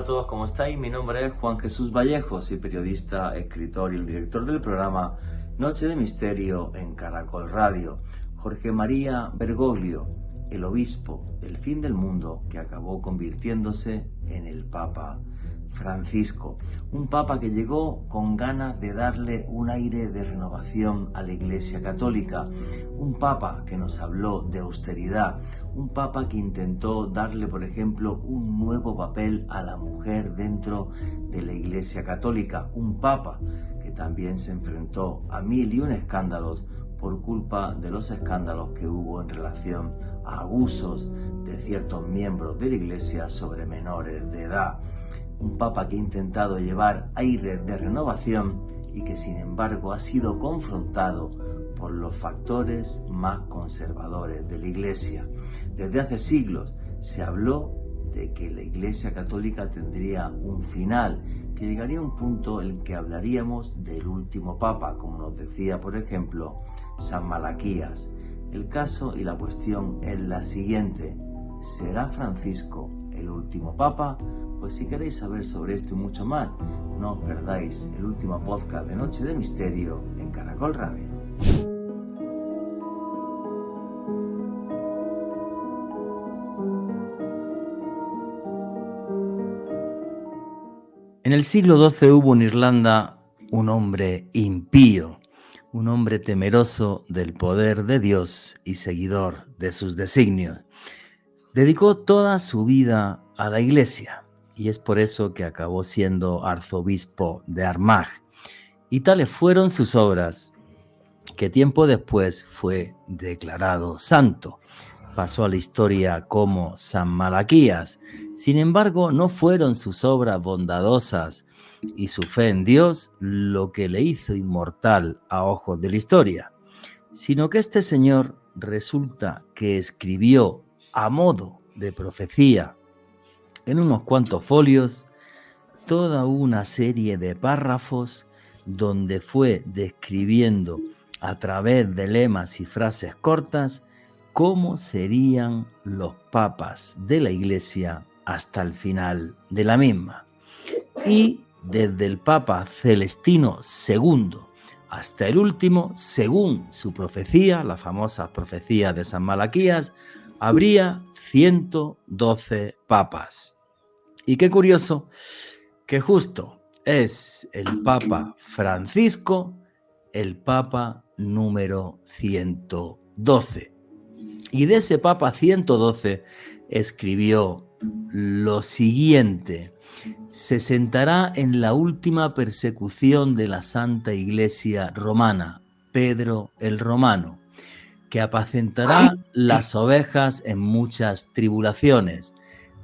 Hola a todos, ¿cómo estáis? Mi nombre es Juan Jesús Vallejo, soy periodista, escritor y el director del programa Noche de Misterio en Caracol Radio. Jorge María Bergoglio, el obispo del fin del mundo que acabó convirtiéndose en el Papa Francisco. Un papa que llegó con ganas de darle un aire de renovación a la Iglesia Católica. Un papa que nos habló de austeridad. Un papa que intentó darle, por ejemplo, un nuevo papel a la mujer dentro de la Iglesia Católica. Un papa que también se enfrentó a 1001 escándalos por culpa de los escándalos que hubo en relación a abusos de ciertos miembros de la Iglesia sobre menores de edad. Un papa que ha intentado llevar aire de renovación y que sin embargo ha sido confrontado por los factores más conservadores de la Iglesia. Desde hace siglos se habló de que la Iglesia Católica tendría un final, que llegaría a un punto en el que hablaríamos del último papa, como nos decía, por ejemplo, San Malaquías. El caso y la cuestión es la siguiente: ¿será Francisco el último papa? Pues si queréis saber sobre esto y mucho más, no os perdáis el último podcast de Noche de Misterio en Caracol Radio. En el siglo XII hubo en Irlanda un hombre impío, un hombre temeroso del poder de Dios y seguidor de sus designios. Dedicó toda su vida a la Iglesia y es por eso que acabó siendo arzobispo de Armagh. Y tales fueron sus obras que tiempo después fue declarado santo. Pasó a la historia como San Malaquías. Sin embargo, no fueron sus obras bondadosas y su fe en Dios lo que le hizo inmortal a ojos de la historia, sino que este señor resulta que escribió a modo de profecía en unos cuantos folios toda una serie de párrafos donde fue describiendo a través de lemas y frases cortas cómo serían los papas de la Iglesia hasta el final de la misma. Y desde el Papa Celestino II hasta el último, según su profecía, la famosa profecía de San Malaquías, habría 112 papas. Y qué curioso que justo es el Papa Francisco el Papa número 112. Y de ese Papa 112 escribió lo siguiente: se sentará en la última persecución de la Santa Iglesia Romana, Pedro el Romano, que apacentará las ovejas en muchas tribulaciones,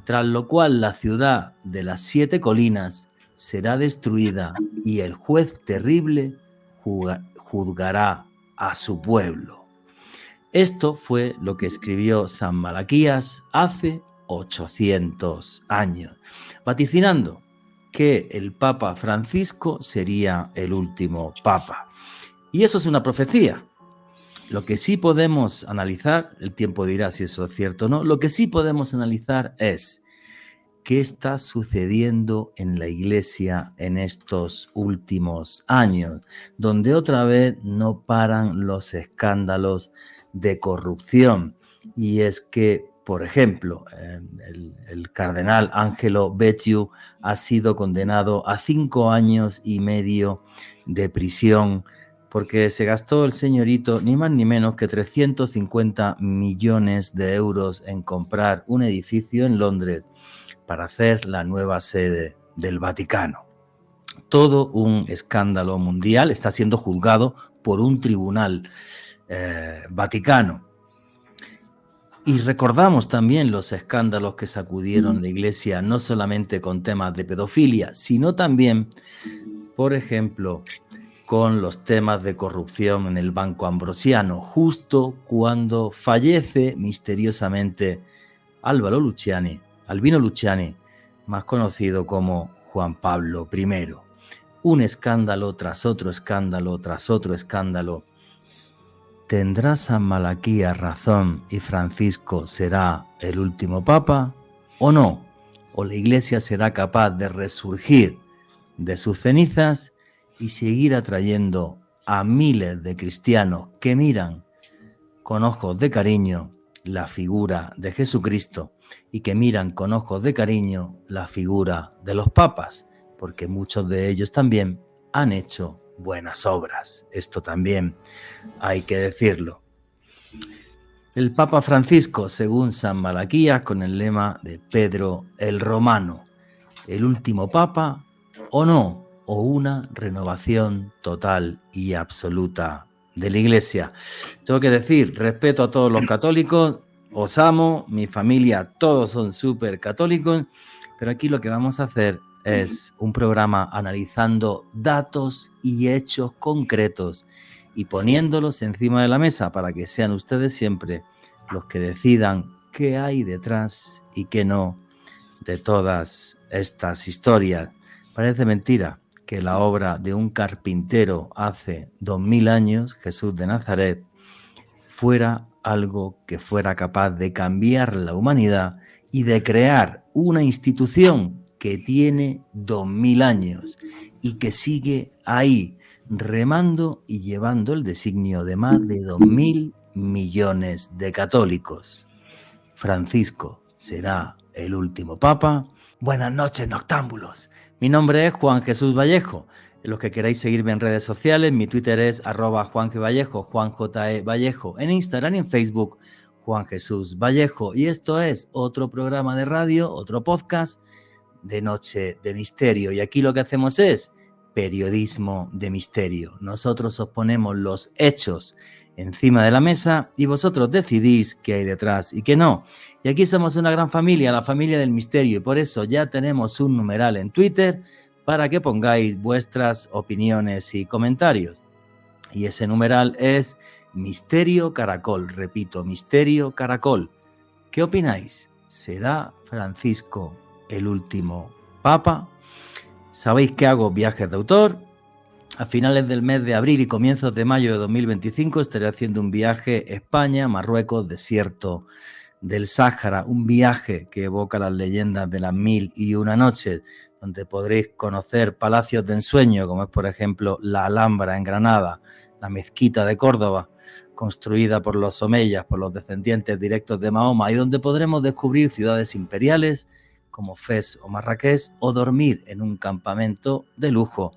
tras lo cual la ciudad de las 7 colinas será destruida y el juez terrible juzgará a su pueblo. Esto fue lo que escribió San Malaquías hace 800 años, vaticinando que el Papa Francisco sería el último papa. Y eso es una profecía. Lo que sí podemos analizar, el tiempo dirá si eso es cierto o no, lo que sí podemos analizar es qué está sucediendo en la Iglesia en estos últimos años, donde otra vez no paran los escándalos de corrupción. Y es que, por ejemplo, el cardenal Angelo Becciu ha sido condenado a 5 años y medio de prisión porque se gastó el señorito ni más ni menos que 350 millones de euros en comprar un edificio en Londres para hacer la nueva sede del Vaticano. Todo un escándalo mundial, está siendo juzgado por un tribunal vaticano. Y recordamos también los escándalos que sacudieron la Iglesia, no solamente con temas de pedofilia, sino también, por ejemplo, con los temas de corrupción en el Banco Ambrosiano, justo cuando fallece misteriosamente Albino Luciani, más conocido como Juan Pablo I. Un escándalo tras otro escándalo tras otro escándalo. ¿Tendrá San Malaquías razón y Francisco será el último papa o no? o la Iglesia será capaz de resurgir de sus cenizas y seguir atrayendo a miles de cristianos que miran con ojos de cariño la figura de Jesucristo y que miran con ojos de cariño la figura de los papas, porque muchos de ellos también han hecho buenas obras. Esto también hay que decirlo. El Papa Francisco, según San Malaquías, con el lema de Pedro el Romano, el último papa o no, o una renovación total y absoluta de la Iglesia. Tengo que decir, respeto a todos los católicos, os amo, mi familia, todos son súper católicos, pero aquí lo que vamos a hacer es un programa analizando datos y hechos concretos y poniéndolos encima de la mesa para que sean ustedes siempre los que decidan qué hay detrás y qué no de todas estas historias. Parece mentira que la obra de un carpintero hace 2000 años, Jesús de Nazaret, fuera algo que fuera capaz de cambiar la humanidad y de crear una institución que tiene 2000 años y que sigue ahí, remando y llevando el designio de más de 2000 millones de católicos. Francisco será el último papa. Buenas noches, noctámbulos. Mi nombre es Juan Jesús Vallejo. Los que queráis seguirme en redes sociales, mi Twitter es @JuanGVallejo, Juan J.E. Vallejo. En Instagram y en Facebook, Juan Jesús Vallejo. Y esto es otro programa de radio, otro podcast de Noche de Misterio. Y aquí lo que hacemos es periodismo de misterio. Nosotros os ponemos los hechos encima de la mesa y vosotros decidís qué hay detrás y qué no. Y aquí somos una gran familia, la familia del misterio, y por eso ya tenemos un numeral en Twitter para que pongáis vuestras opiniones y comentarios. Y ese numeral es Misterio Caracol. Repito, Misterio Caracol. ¿Qué opináis? ¿Será Francisco el último papa? Sabéis que hago viajes de autor. A finales del mes de abril y comienzos de mayo de 2025 estaré haciendo un viaje España, Marruecos, desierto del Sáhara, un viaje que evoca las leyendas de las 1001 noches, donde podréis conocer palacios de ensueño, como es por ejemplo la Alhambra en Granada, la Mezquita de Córdoba, construida por los omeyas, por los descendientes directos de Mahoma, y donde podremos descubrir ciudades imperiales como Fez o Marrakech, o dormir en un campamento de lujo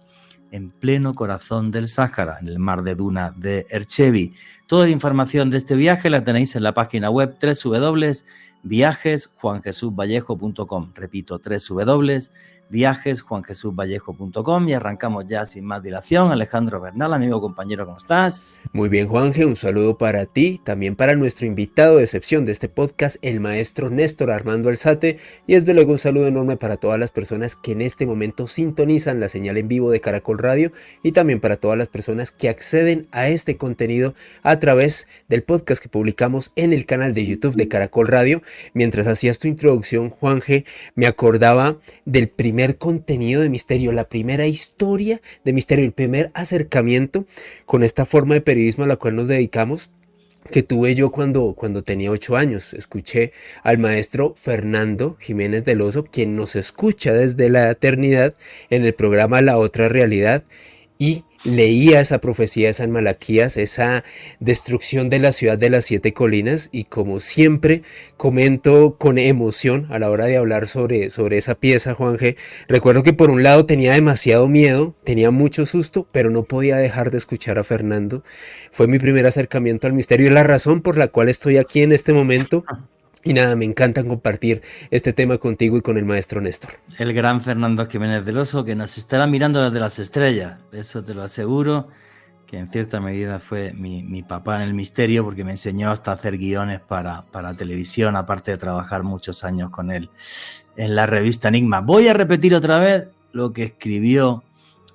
en pleno corazón del Sáhara, en el mar de dunas de Erchevi. Toda la información de este viaje la tenéis en la página web www.viajesjuanjesusvallejo.com. Repito, www.viajesjuanjesusvallejo.com, y arrancamos ya sin más dilación. Alejandro Bernal, amigo, compañero, ¿cómo estás? Muy bien, Juanje, un saludo para ti, también para nuestro invitado de excepción de este podcast, el maestro Néstor Armando Alzate, y desde luego un saludo enorme para todas las personas que en este momento sintonizan la señal en vivo de Caracol Radio, y también para todas las personas que acceden a este contenido a través del podcast que publicamos en el canal de YouTube de Caracol Radio. Mientras hacías tu introducción, Juanje, me acordaba del primer contenido de misterio, la primera historia de misterio, el primer acercamiento con esta forma de periodismo a la cual nos dedicamos, que tuve yo cuando tenía 8 años. Escuché al maestro Fernando Jiménez del Oso, quien nos escucha desde la eternidad, en el programa La Otra Realidad, y leía esa profecía de San Malaquías, esa destrucción de la ciudad de las 7 colinas, y como siempre comento con emoción a la hora de hablar sobre esa pieza, Juanje, recuerdo que por un lado tenía demasiado miedo, tenía mucho susto, pero no podía dejar de escuchar a Fernando. Fue mi primer acercamiento al misterio y la razón por la cual estoy aquí en este momento. Y nada, me encanta compartir este tema contigo y con el maestro Néstor. El gran Fernando Jiménez del Oso, que nos estará mirando desde las estrellas, eso te lo aseguro, que en cierta medida fue mi papá en el misterio, porque me enseñó hasta hacer guiones para televisión, aparte de trabajar muchos años con él en la revista Enigma. Voy a repetir otra vez lo que escribió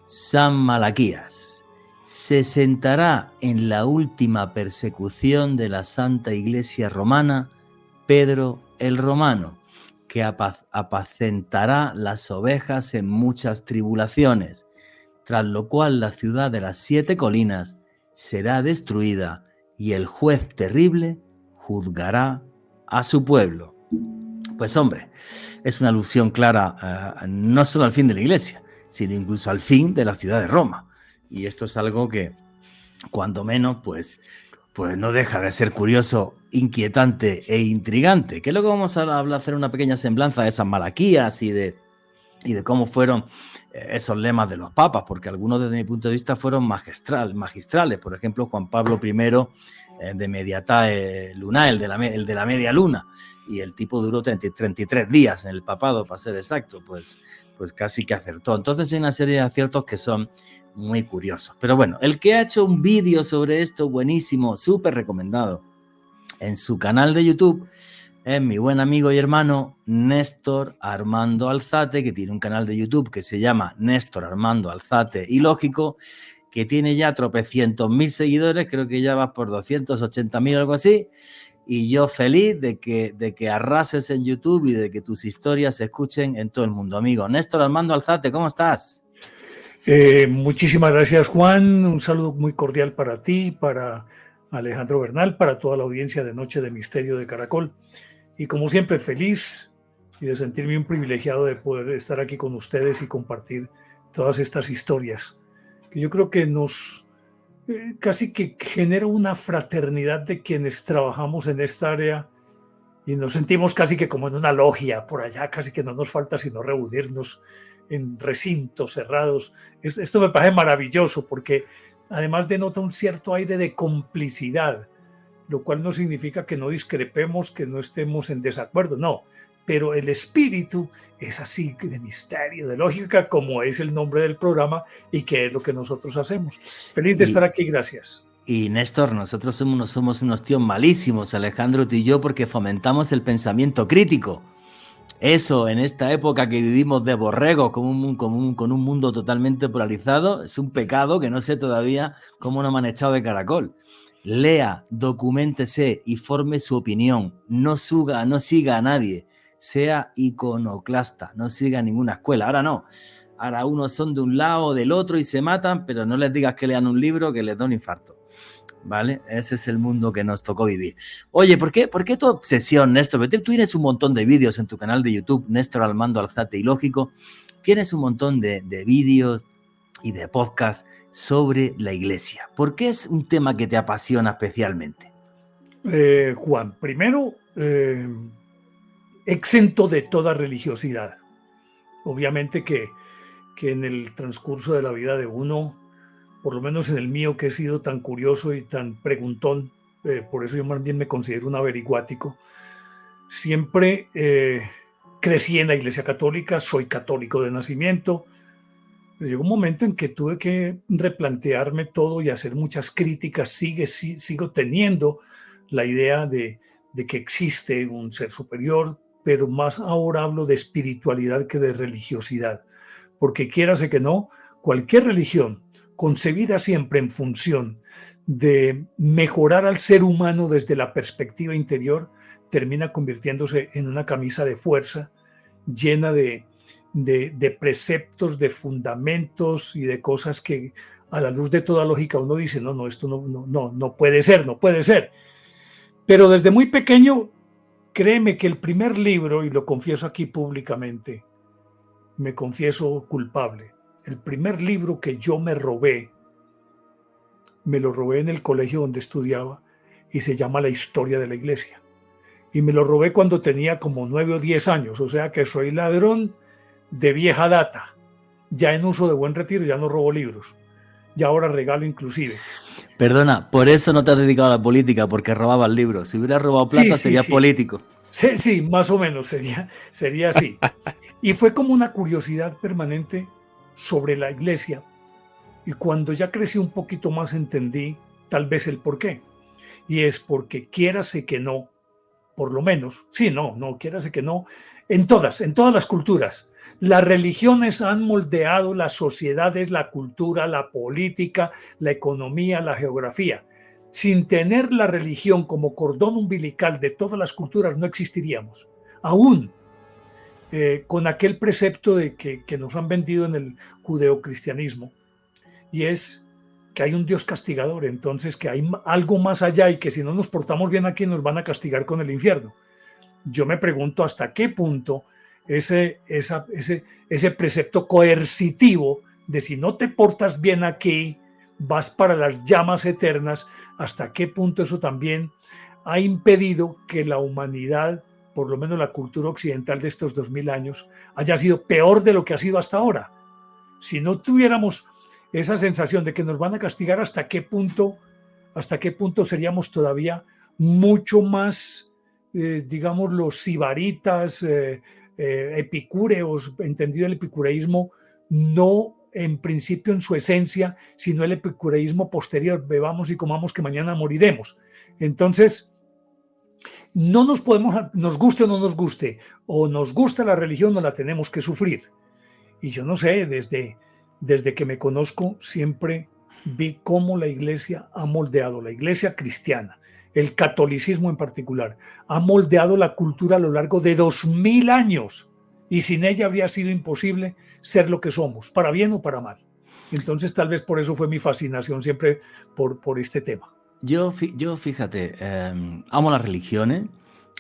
San Malaquías. Se sentará en la última persecución de la Santa Iglesia Romana Pedro el Romano, que apacentará las ovejas en muchas tribulaciones, tras lo cual la ciudad de las 7 colinas será destruida y el juez terrible juzgará a su pueblo. Pues hombre, es una alusión clara no solo al fin de la Iglesia, sino incluso al fin de la ciudad de Roma. Y esto es algo que, cuando menos, pues no deja de ser curioso, inquietante e intrigante. Que luego vamos a hacer una pequeña semblanza de esas Malaquías y de cómo fueron esos lemas de los papas, porque algunos desde mi punto de vista fueron magistrales. Por ejemplo, Juan Pablo I de Mediatae Lunae, el de la media luna, y el tipo duró 33 días en el papado, para ser exacto, pues casi que acertó. Entonces hay una serie de aciertos que son muy curiosos. Pero bueno, el que ha hecho un vídeo sobre esto buenísimo, súper recomendado, en su canal de YouTube, es mi buen amigo y hermano Néstor Armando Alzate, que tiene un canal de YouTube que se llama Néstor Armando Alzate y Lógico, que tiene ya tropecientos mil seguidores, creo que ya vas por 280.000, algo así, y yo feliz de que arrases en YouTube y de que tus historias se escuchen en todo el mundo. Amigo Néstor Armando Alzate, ¿cómo estás? Muchísimas gracias, Juan. Un saludo muy cordial para ti, para Alejandro Bernal, para toda la audiencia de Noche de Misterio de Caracol. Y como siempre, feliz y de sentirme un privilegiado de poder estar aquí con ustedes y compartir todas estas historias, que yo creo que nos casi que genera una fraternidad de quienes trabajamos en esta área y nos sentimos casi que como en una logia por allá, casi que no nos falta sino reunirnos en recintos cerrados. Esto me parece maravilloso porque además denota un cierto aire de complicidad, lo cual no significa que no discrepemos, que no estemos en desacuerdo, no, pero el espíritu es así de misterio, de lógica, como es el nombre del programa y que es lo que nosotros hacemos. Feliz de estar aquí, gracias. Y Néstor, nosotros somos unos tíos malísimos, Alejandro, tú y yo, porque fomentamos el pensamiento crítico. Eso, en esta época que vivimos de borregos, con un mundo totalmente polarizado, es un pecado que no sé todavía cómo nos han echado de Caracol. Lea, documéntese y forme su opinión. No siga a nadie. Sea iconoclasta, no siga ninguna escuela. Ahora no. Ahora unos son de un lado o del otro y se matan, pero no les digas que lean un libro que les da un infarto. ¿Vale? Ese es el mundo que nos tocó vivir. Oye, ¿por qué tu obsesión, Néstor? Tú tienes un montón de vídeos en tu canal de YouTube, Néstor Armando Alzate y Lógico. Tienes un montón de vídeos y de podcasts sobre la Iglesia. ¿Por qué es un tema que te apasiona especialmente? Juan, primero, exento de toda religiosidad. Obviamente que en el transcurso de la vida de uno, por lo menos en el mío, que he sido tan curioso y tan preguntón, por eso yo más bien me considero un averiguático, siempre crecí en la Iglesia Católica, soy católico de nacimiento. Llegó un momento en que tuve que replantearme todo y hacer muchas críticas. Sigo teniendo la idea de que existe un ser superior, pero más ahora hablo de espiritualidad que de religiosidad, porque quiérase que no, cualquier religión concebida siempre en función de mejorar al ser humano desde la perspectiva interior, termina convirtiéndose en una camisa de fuerza llena de preceptos, de fundamentos y de cosas que a la luz de toda lógica uno dice, no, esto no puede ser, no puede ser. Pero desde muy pequeño, créeme que el primer libro, y lo confieso aquí públicamente, me confieso culpable, el primer libro que yo me lo robé en el colegio donde estudiaba y se llama La Historia de la Iglesia. Y me lo robé cuando tenía como 9 o 10 años, o sea que soy ladrón de vieja data, ya en uso de buen retiro, ya no robo libros, ya ahora regalo inclusive. Perdona, por eso no te has dedicado a la política, porque robabas libros. Si hubieras robado plata, serías político. Sí, más o menos sería así. Y fue como una curiosidad permanente sobre la iglesia. Y cuando ya crecí un poquito más entendí tal vez el por qué. Y es porque quiérase que no, por lo menos, quiérase que no, en todas las culturas, las religiones han moldeado las sociedades, la cultura, la política, la economía, la geografía. Sin tener la religión como cordón umbilical de todas las culturas no existiríamos. Aún con aquel precepto de que nos han vendido en el judeocristianismo, y es que hay un Dios castigador, entonces que hay algo más allá y que si no nos portamos bien aquí nos van a castigar con el infierno. yo me pregunto hasta qué punto ese precepto coercitivo de si no te portas bien aquí, vas para las llamas eternas, hasta qué punto eso también ha impedido que la humanidad, por lo menos la cultura occidental de estos 2000 años, haya sido peor de lo que ha sido hasta ahora. Si no tuviéramos esa sensación de que nos van a castigar, ¿hasta qué punto seríamos todavía mucho más, digamos, los sibaritas, epicúreos, entendido el epicureísmo, no en principio en su esencia, sino el epicureísmo posterior, bebamos y comamos que mañana moriremos? Entonces, no nos podemos, nos guste o no nos guste, o nos gusta la religión o la tenemos que sufrir. Y yo no sé, desde que me conozco siempre vi cómo la iglesia ha moldeado, la iglesia cristiana, el catolicismo en particular, ha moldeado la cultura a lo largo de 2000 años, y sin ella habría sido imposible ser lo que somos, para bien o para mal. Entonces tal vez por eso fue mi fascinación siempre por este tema. Yo fíjate, amo las religiones,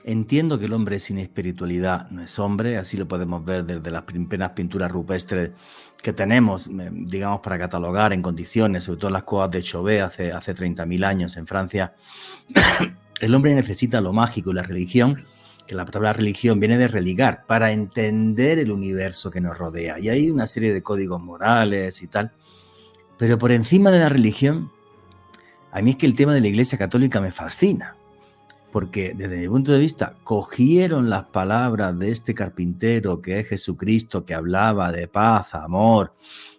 entiendo que el hombre sin espiritualidad no es hombre, así lo podemos ver desde las primeras pinturas rupestres que tenemos, digamos, para catalogar en condiciones, sobre todo en las cuevas de Chauvet hace 30.000 años en Francia. El hombre necesita lo mágico y la religión, que la palabra religión viene de religar, para entender el universo que nos rodea. Y hay una serie de códigos morales y tal. Pero por encima de la religión, a mí es que el tema de la Iglesia Católica me fascina. Porque desde mi punto de vista cogieron las palabras de este carpintero que es Jesucristo, que hablaba de paz, amor,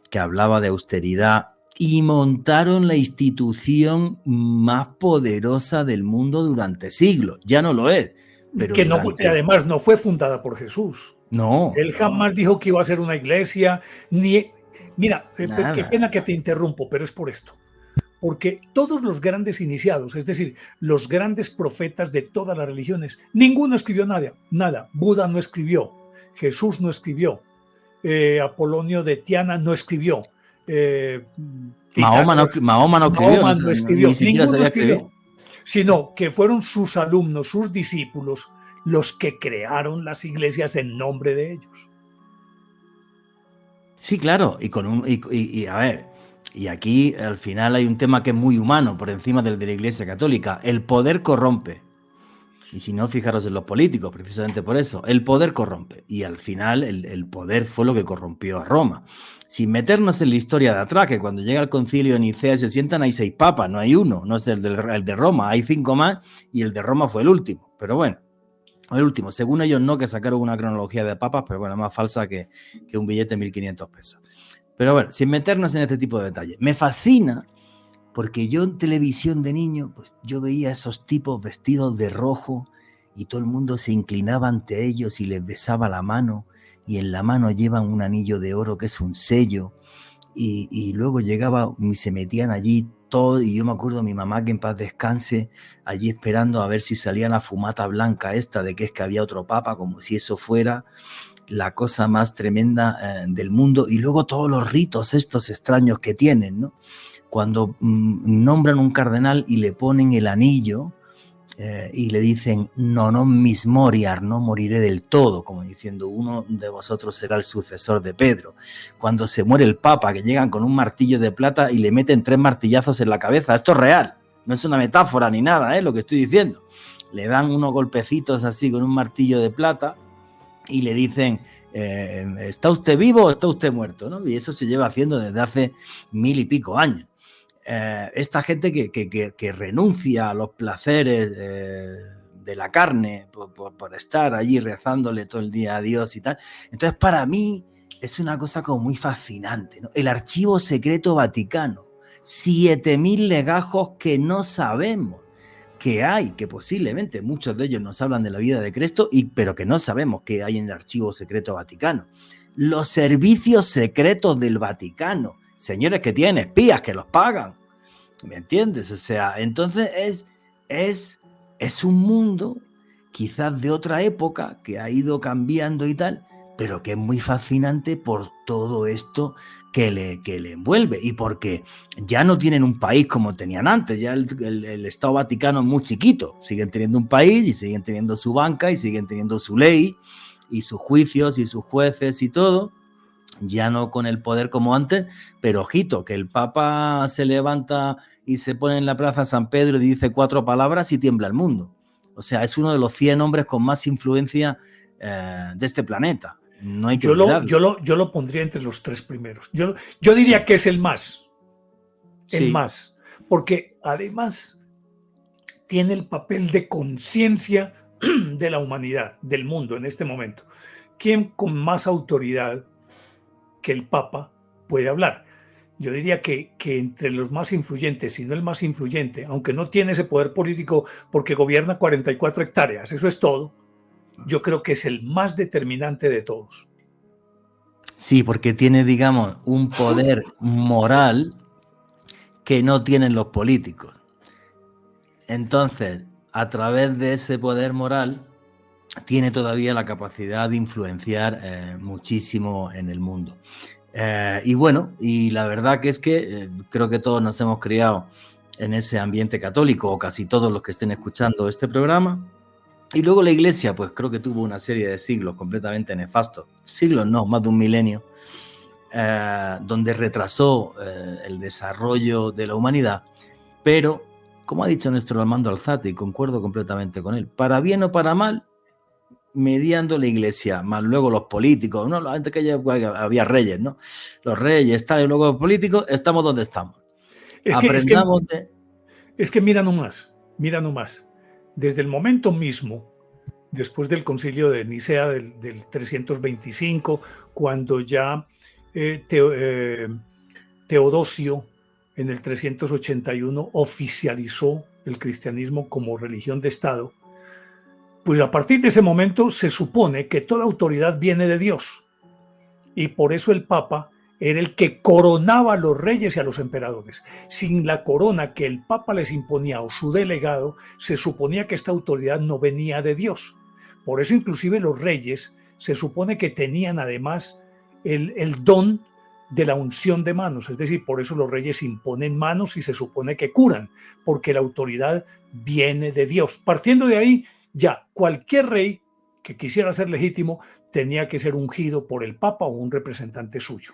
que hablaba de austeridad, y montaron la institución más poderosa del mundo durante siglos. Ya no lo es. Pero que además no fue fundada por Jesús. No. Él jamás dijo que iba a ser una iglesia, ni... Mira, qué pena que te interrumpo, pero es por esto. Porque todos los grandes iniciados, es decir, los grandes profetas de todas las religiones, ninguno escribió nada. Buda no escribió, Jesús no escribió, Apolonio de Tiana no escribió, Mahoma no escribió, ninguno escribió, sino que fueron sus alumnos, sus discípulos, los que crearon las iglesias en nombre de ellos. Sí, claro, y a ver, y aquí al final hay un tema que es muy humano por encima del de la Iglesia Católica. El poder corrompe. Y si no, fijaros en los políticos, precisamente por eso. El poder corrompe. Y al final el poder fue lo que corrompió a Roma. Sin meternos en la historia de atrás, que cuando llega el concilio de Nicea se sientan, hay 6 papas, no hay uno, no es el de Roma, hay 5 más y el de Roma fue el último. Pero bueno, el último. Según ellos no, que sacaron una cronología de papas, pero bueno, más falsa que un billete de 1.500 pesos. Pero bueno, sin meternos en este tipo de detalles. Me fascina porque yo en televisión de niño, pues yo veía a esos tipos vestidos de rojo y todo el mundo se inclinaba ante ellos y les besaba la mano, y en la mano llevan un anillo de oro que es un sello, y luego llegaba y se metían allí todo, y yo me acuerdo mi mamá, que en paz descanse, allí esperando a ver si salía la fumata blanca esta de que es que había otro papa, como si eso fuera la cosa más tremenda del mundo. Y luego todos los ritos estos extraños que tienen, ¿no? Cuando nombran un cardenal y le ponen el anillo y le dicen non mis moriar, no moriré del todo, como diciendo uno de vosotros será el sucesor de Pedro. Cuando se muere el papa, que llegan con un martillo de plata y le meten 3 martillazos en la cabeza. Esto es real, no es una metáfora ni nada, lo que estoy diciendo. Le dan unos golpecitos así con un martillo de plata y le dicen, ¿está usted vivo o está usted muerto? ¿No? Y eso se lleva haciendo desde hace 1000 y pico años. Esta gente que renuncia a los placeres de la carne por estar allí rezándole todo el día a Dios y tal. Entonces, para mí es una cosa como muy fascinante, ¿no? El Archivo Secreto Vaticano, 7.000 legajos que no sabemos que hay, que posiblemente muchos de ellos nos hablan de la vida de Cristo, pero que no sabemos que hay en el Archivo Secreto Vaticano. Los servicios secretos del Vaticano, señores que tienen espías que los pagan, ¿me entiendes? O sea, entonces es un mundo quizás de otra época que ha ido cambiando y tal, pero que es muy fascinante por todo esto que le envuelve, y porque ya no tienen un país como tenían antes, ya el Estado Vaticano es muy chiquito, siguen teniendo un país y siguen teniendo su banca y siguen teniendo su ley y sus juicios y sus jueces y todo, ya no con el poder como antes, pero ojito, que el Papa se levanta y se pone en la Plaza San Pedro y dice 4 palabras y tiembla el mundo. O sea, es uno de los 100 hombres con más influencia de este planeta. No hay que olvidarlo. Yo lo pondría entre los 3 primeros. Yo diría que es el más. El Sí. más. Porque además tiene el papel de conciencia de la humanidad, del mundo en este momento. ¿Quién con más autoridad que el Papa puede hablar? Yo diría que entre los más influyentes, si no el más influyente, aunque no tiene ese poder político porque gobierna 44 hectáreas, eso es todo, yo creo que es el más determinante de todos. Sí, porque tiene, digamos, un poder moral que no tienen los políticos. Entonces, a través de ese poder moral, tiene todavía la capacidad de influenciar muchísimo en el mundo. Y bueno, y la verdad que es que creo que todos nos hemos criado en ese ambiente católico, o casi todos los que estén escuchando este programa. Y luego la Iglesia, pues creo que tuvo una serie de siglos completamente nefastos, siglos no, más de un milenio, donde retrasó el desarrollo de la humanidad, pero, como ha dicho nuestro Armando Alzate, y concuerdo completamente con él, para bien o para mal, mediando la Iglesia, más luego los políticos, ¿no? Antes que ya había reyes, ¿no? Los reyes, tal, y luego los políticos, estamos donde estamos. Es que mira nomás, desde el momento mismo, después del concilio de Nicea del 325, cuando ya Teodosio en el 381 oficializó el cristianismo como religión de Estado, pues a partir de ese momento se supone que toda autoridad viene de Dios, y por eso el Papa era el que coronaba a los reyes y a los emperadores. Sin la corona que el Papa les imponía o su delegado, se suponía que esta autoridad no venía de Dios. Por eso inclusive los reyes se supone que tenían además el don de la unción de manos, es decir, por eso los reyes imponen manos y se supone que curan, porque la autoridad viene de Dios. Partiendo de ahí, ya cualquier rey que quisiera ser legítimo tenía que ser ungido por el Papa o un representante suyo.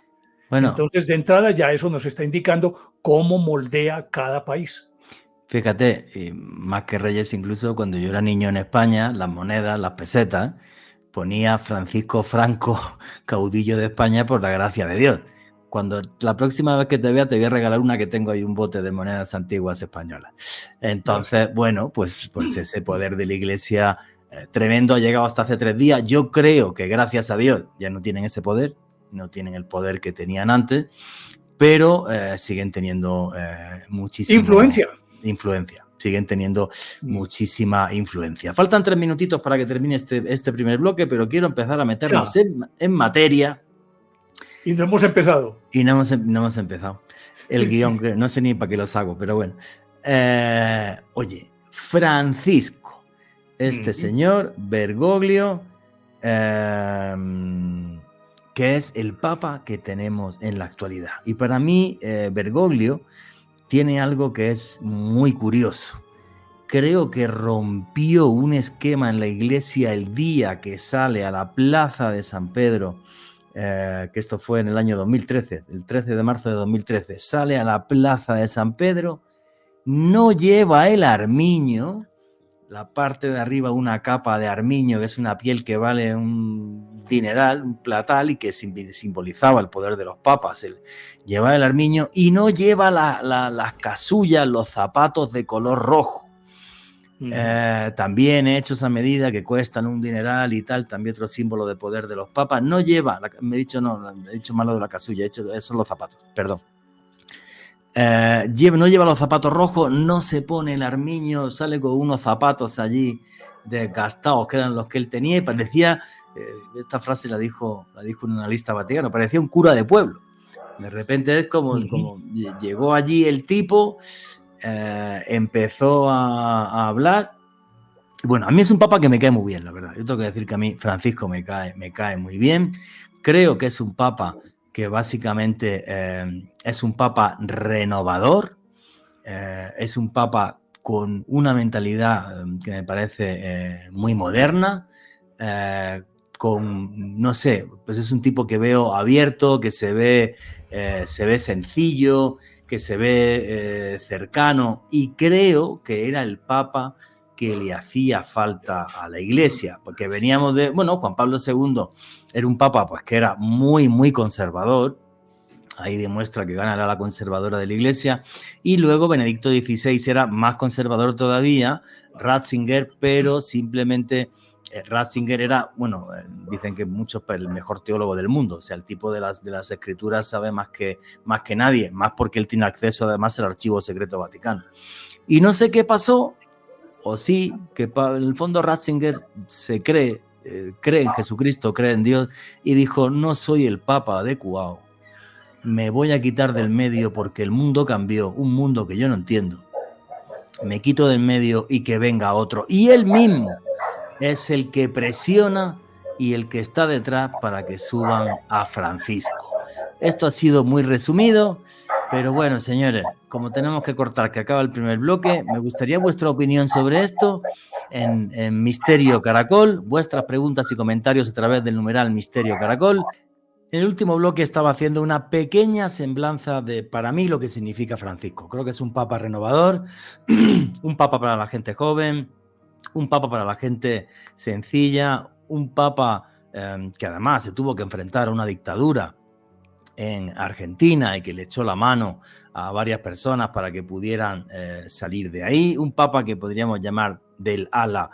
Bueno, entonces, de entrada, ya eso nos está indicando cómo moldea cada país. Fíjate, más que reyes, incluso cuando yo era niño en España, las monedas, las pesetas, ponía Francisco Franco, caudillo de España por la gracia de Dios. Cuando la próxima vez que te vea, te voy a regalar una que tengo ahí, un bote de monedas antiguas españolas. Entonces, bueno, pues ese poder de la Iglesia tremendo ha llegado hasta hace 3 días. Yo creo que gracias a Dios ya no tienen ese poder, no tienen el poder que tenían antes, pero siguen teniendo muchísima influencia. Siguen teniendo muchísima influencia. Faltan 3 minutitos para que termine este primer bloque, pero quiero empezar a meternos en materia. Y no hemos empezado. Y no hemos empezado. El guión, que no sé ni para qué los hago, pero bueno. Oye, Francisco, señor Bergoglio, que es el Papa que tenemos en la actualidad. Y para mí, Bergoglio tiene algo que es muy curioso. Creo que rompió un esquema en la Iglesia el día que sale a la Plaza de San Pedro, que esto fue en el año 2013, el 13 de marzo de 2013, sale a la Plaza de San Pedro, no lleva el armiño, la parte de arriba una capa de armiño, que es una piel que vale un dineral, un platal, y que simbolizaba el poder de los papas, lleva el armiño, y no lleva las casullas, los zapatos de color rojo. También hechos a medida, que cuestan un dineral y tal, también otro símbolo de poder de los papas. No lleva, he dicho malo de la casulla, esos son los zapatos, perdón. No lleva los zapatos rojos, no se pone el armiño, sale con unos zapatos allí desgastados, que eran los que él tenía, y parecía, esta frase la dijo un analista vaticano, parecía un cura de pueblo. De repente es como llegó allí el tipo, empezó a hablar. Bueno, a mí es un papa que me cae muy bien, la verdad. Yo tengo que decir que a mí Francisco me cae muy bien. Creo que es un papa que básicamente es un papa renovador, es un papa con una mentalidad que me parece muy moderna, no sé, pues es un tipo que veo abierto, que se ve sencillo, que se ve cercano, y creo que era el papa que le hacía falta a la Iglesia, porque veníamos de, bueno, Juan Pablo II era un papa pues que era muy, muy conservador. Ahí demuestra que gana la conservadora de la Iglesia. Y luego Benedicto XVI era más conservador todavía, Ratzinger, pero simplemente Ratzinger era, bueno, dicen que muchos, el mejor teólogo del mundo. O sea, el tipo de las escrituras sabe más que nadie, más porque él tiene acceso además al archivo secreto vaticano. Y no sé qué pasó, o sí, que en el fondo Ratzinger se cree en Jesucristo, cree en Dios, y dijo, no soy el papa adecuado, me voy a quitar del medio porque el mundo cambió, un mundo que yo no entiendo. Me quito del medio y que venga otro. Y él mismo es el que presiona y el que está detrás para que suban a Francisco. Esto ha sido muy resumido, pero bueno, señores, como tenemos que cortar, que acaba el primer bloque, me gustaría vuestra opinión sobre esto en Misterio Caracol, vuestras preguntas y comentarios a través del numeral Misterio Caracol. En el último bloque estaba haciendo una pequeña semblanza de, para mí, lo que significa Francisco. Creo que es un papa renovador, un papa para la gente joven, un papa para la gente sencilla, un papa que además se tuvo que enfrentar a una dictadura en Argentina y que le echó la mano a varias personas para que pudieran salir de ahí. Un papa que podríamos llamar del ala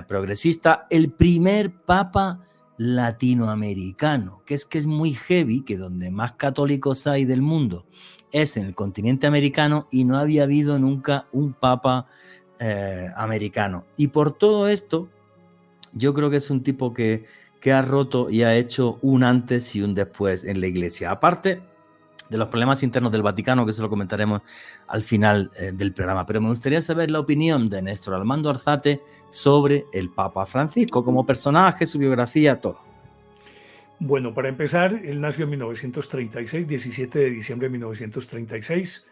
progresista. El primer papa latinoamericano, que es muy heavy, que donde más católicos hay del mundo es en el continente americano y no había habido nunca un papa americano. Y por todo esto, yo creo que es un tipo que ha roto y ha hecho un antes y un después en la Iglesia. Aparte de los problemas internos del Vaticano, que se lo comentaremos al final del programa. Pero me gustaría saber la opinión de Néstor Armando Arzate sobre el Papa Francisco, como personaje, su biografía, todo. Bueno, para empezar, él nació en 1936, 17 de diciembre de 1936.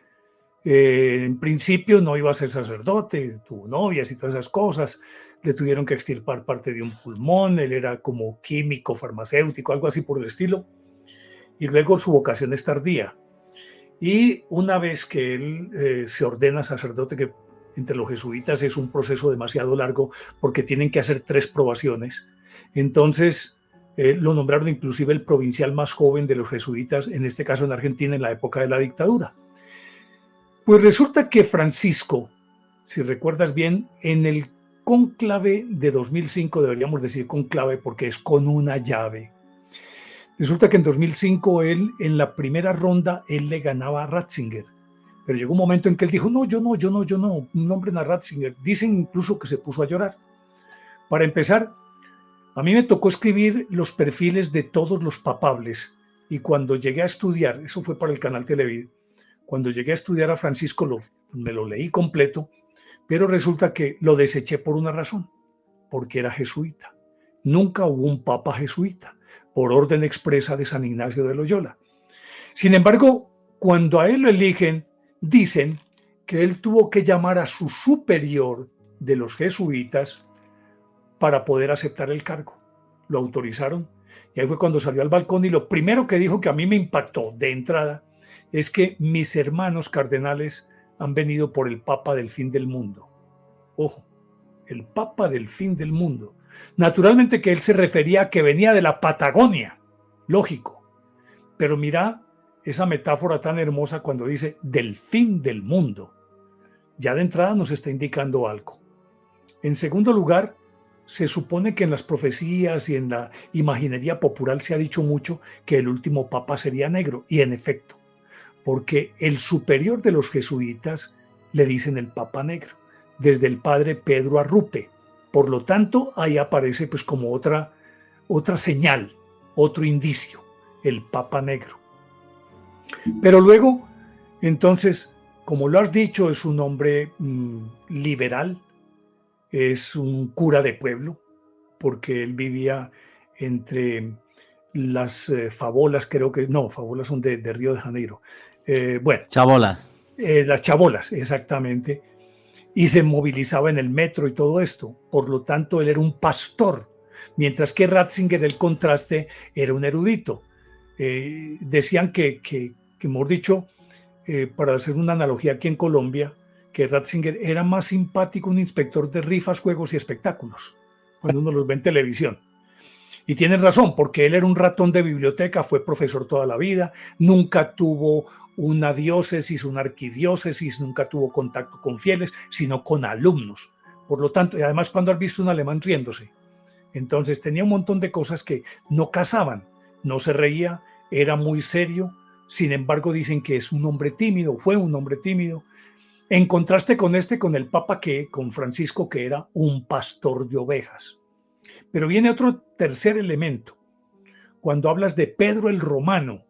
En principio no iba a ser sacerdote, tuvo novias y todas esas cosas. Le tuvieron que extirpar parte de un pulmón, él era como químico, farmacéutico, algo así por el estilo. Y luego su vocación es tardía. Y una vez que él se ordena sacerdote, que entre los jesuitas es un proceso demasiado largo porque tienen que hacer 3 probaciones, entonces lo nombraron inclusive el provincial más joven de los jesuitas, en este caso en Argentina, en la época de la dictadura. Pues resulta que Francisco, si recuerdas bien, en el cónclave de 2005, deberíamos decir cónclave porque es con una llave. Resulta que en 2005 él, en la primera ronda, él le ganaba a Ratzinger. Pero llegó un momento en que él dijo, no, yo no, nombren a Ratzinger. Dicen incluso que se puso a llorar. Para empezar, a mí me tocó escribir los perfiles de todos los papables. Y cuando llegué a estudiar, eso fue para el canal Televid, cuando llegué a estudiar a Francisco me lo leí completo, pero resulta que lo deseché por una razón, porque era jesuita. Nunca hubo un papa jesuita, por orden expresa de San Ignacio de Loyola. Sin embargo, cuando a él lo eligen, dicen que él tuvo que llamar a su superior de los jesuitas para poder aceptar el cargo. Lo autorizaron y ahí fue cuando salió al balcón y lo primero que dijo, que a mí me impactó de entrada, es que mis hermanos cardenales han venido por el Papa del fin del mundo. Ojo, el Papa del fin del mundo. Naturalmente que él se refería a que venía de la Patagonia, lógico. Pero mira esa metáfora tan hermosa cuando dice del fin del mundo. Ya de entrada nos está indicando algo. En segundo lugar, se supone que en las profecías y en la imaginería popular se ha dicho mucho que el último papa sería negro, y en efecto, porque el superior de los jesuitas le dicen el Papa Negro, desde el padre Pedro Arrupe. Por lo tanto, ahí aparece pues como otra señal, otro indicio, el Papa Negro. Pero luego, entonces, como lo has dicho, es un hombre liberal, es un cura de pueblo, porque él vivía entre las fabolas, creo que, no, fabolas son de Río de Janeiro. Bueno, Chabolas. las chabolas, exactamente, y se movilizaba en el metro y todo esto. Por lo tanto, él era un pastor, mientras que Ratzinger, el contraste, era un erudito. Decían que, mejor dicho, para hacer una analogía aquí en Colombia, que Ratzinger era más simpático un inspector de rifas, juegos y espectáculos, cuando uno los ve en televisión. Y tienen razón, porque él era un ratón de biblioteca, fue profesor toda la vida, nunca tuvo una diócesis, una arquidiócesis, nunca tuvo contacto con fieles, sino con alumnos. Por lo tanto, y además, cuando has visto un alemán riéndose, entonces tenía un montón de cosas que no casaban, no se reía, era muy serio. Sin embargo, dicen que es un hombre tímido, fue un hombre tímido, en contraste con con el Papa, con Francisco, que era un pastor de ovejas. Pero viene otro tercer elemento. Cuando hablas de Pedro el Romano,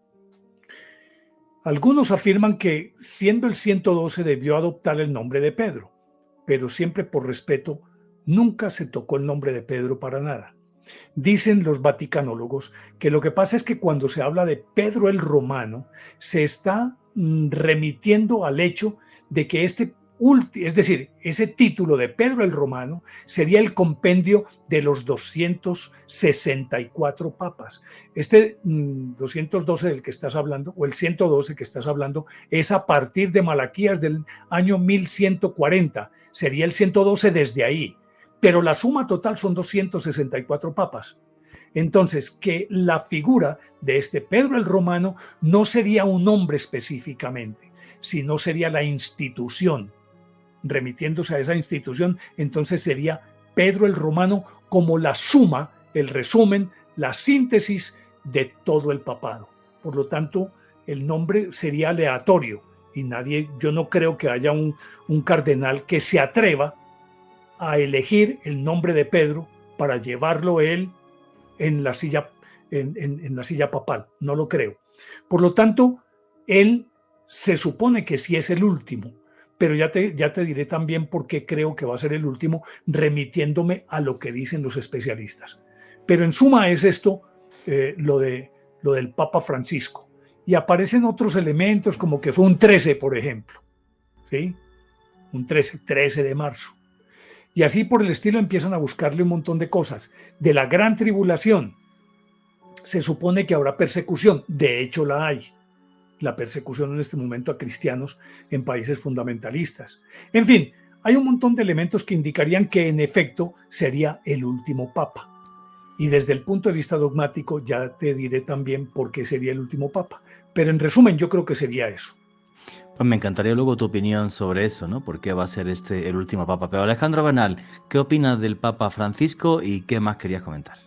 algunos afirman que siendo el 112 debió adoptar el nombre de Pedro, pero siempre por respeto nunca se tocó el nombre de Pedro para nada. Dicen los vaticanólogos que lo que pasa es que cuando se habla de Pedro el Romano se está remitiendo al hecho de que es decir, ese título de Pedro el Romano sería el compendio de los 264 papas. 212 del que estás hablando, o el 112 que estás hablando, es a partir de Malaquías del año 1140. Sería el 112 desde ahí. Pero la suma total son 264 papas. Entonces, que la figura de este Pedro el Romano no sería un hombre específicamente, sino sería la institución. Remitiéndose a esa institución, entonces sería Pedro el Romano como la suma, el resumen, la síntesis de todo el papado. Por lo tanto, el nombre sería aleatorio y yo no creo que haya un cardenal que se atreva a elegir el nombre de Pedro para llevarlo él en la silla papal. No lo creo. Por lo tanto, él se supone que sí es el último, pero ya te diré también por qué creo que va a ser el último, remitiéndome a lo que dicen los especialistas. Pero en suma es esto, lo del Papa Francisco. Y aparecen otros elementos como que fue un 13, por ejemplo. ¿Sí? Un 13 de marzo. Y así por el estilo empiezan a buscarle un montón de cosas. De la gran tribulación, se supone que habrá persecución. De hecho la hay. La persecución en este momento a cristianos en países fundamentalistas. En fin, hay un montón de elementos que indicarían que en efecto sería el último papa. Y desde el punto de vista dogmático ya te diré también por qué sería el último papa. Pero en resumen yo creo que sería eso. Pues me encantaría luego tu opinión sobre eso, ¿no? ¿Por qué va a ser el último papa? Pero Alejandro Bernal, ¿qué opinas del Papa Francisco y qué más querías comentar?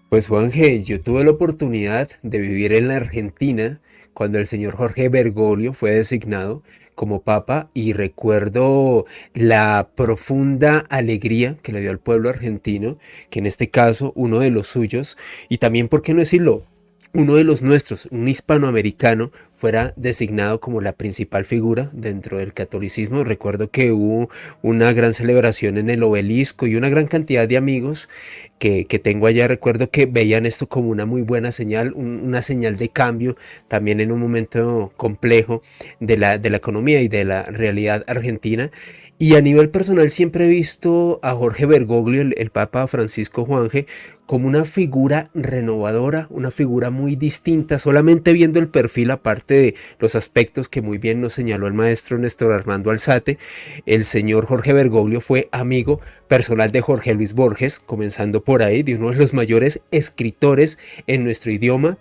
Pues Juanje, yo tuve la oportunidad de vivir en la Argentina cuando el señor Jorge Bergoglio fue designado como papa y recuerdo la profunda alegría que le dio al pueblo argentino, que en este caso uno de los suyos, y también, ¿por qué no decirlo?, uno de los nuestros, un hispanoamericano, fuera designado como la principal figura dentro del catolicismo. Recuerdo que hubo una gran celebración en el Obelisco y una gran cantidad de amigos que tengo allá. Recuerdo que veían esto como una muy buena señal, una señal de cambio también en un momento complejo de la economía y de la realidad argentina. Y a nivel personal siempre he visto a Jorge Bergoglio, el Papa Francisco, Juanje, como una figura renovadora, una figura muy distinta, solamente viendo el perfil, aparte de los aspectos que muy bien nos señaló el maestro Néstor Armando Alzate. El señor Jorge Bergoglio fue amigo personal de Jorge Luis Borges, comenzando por ahí, de uno de los mayores escritores en nuestro idioma,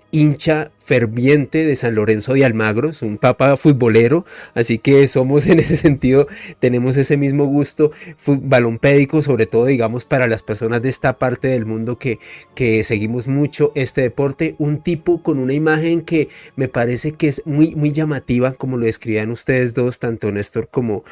hincha ferviente de San Lorenzo de Almagro, es un papa futbolero, así que somos en ese sentido, tenemos ese mismo gusto balompédico, sobre todo digamos para las personas de esta parte del mundo que seguimos mucho este deporte. Un tipo con una imagen que me parece que es muy, muy llamativa, como lo describían ustedes dos, tanto Néstor como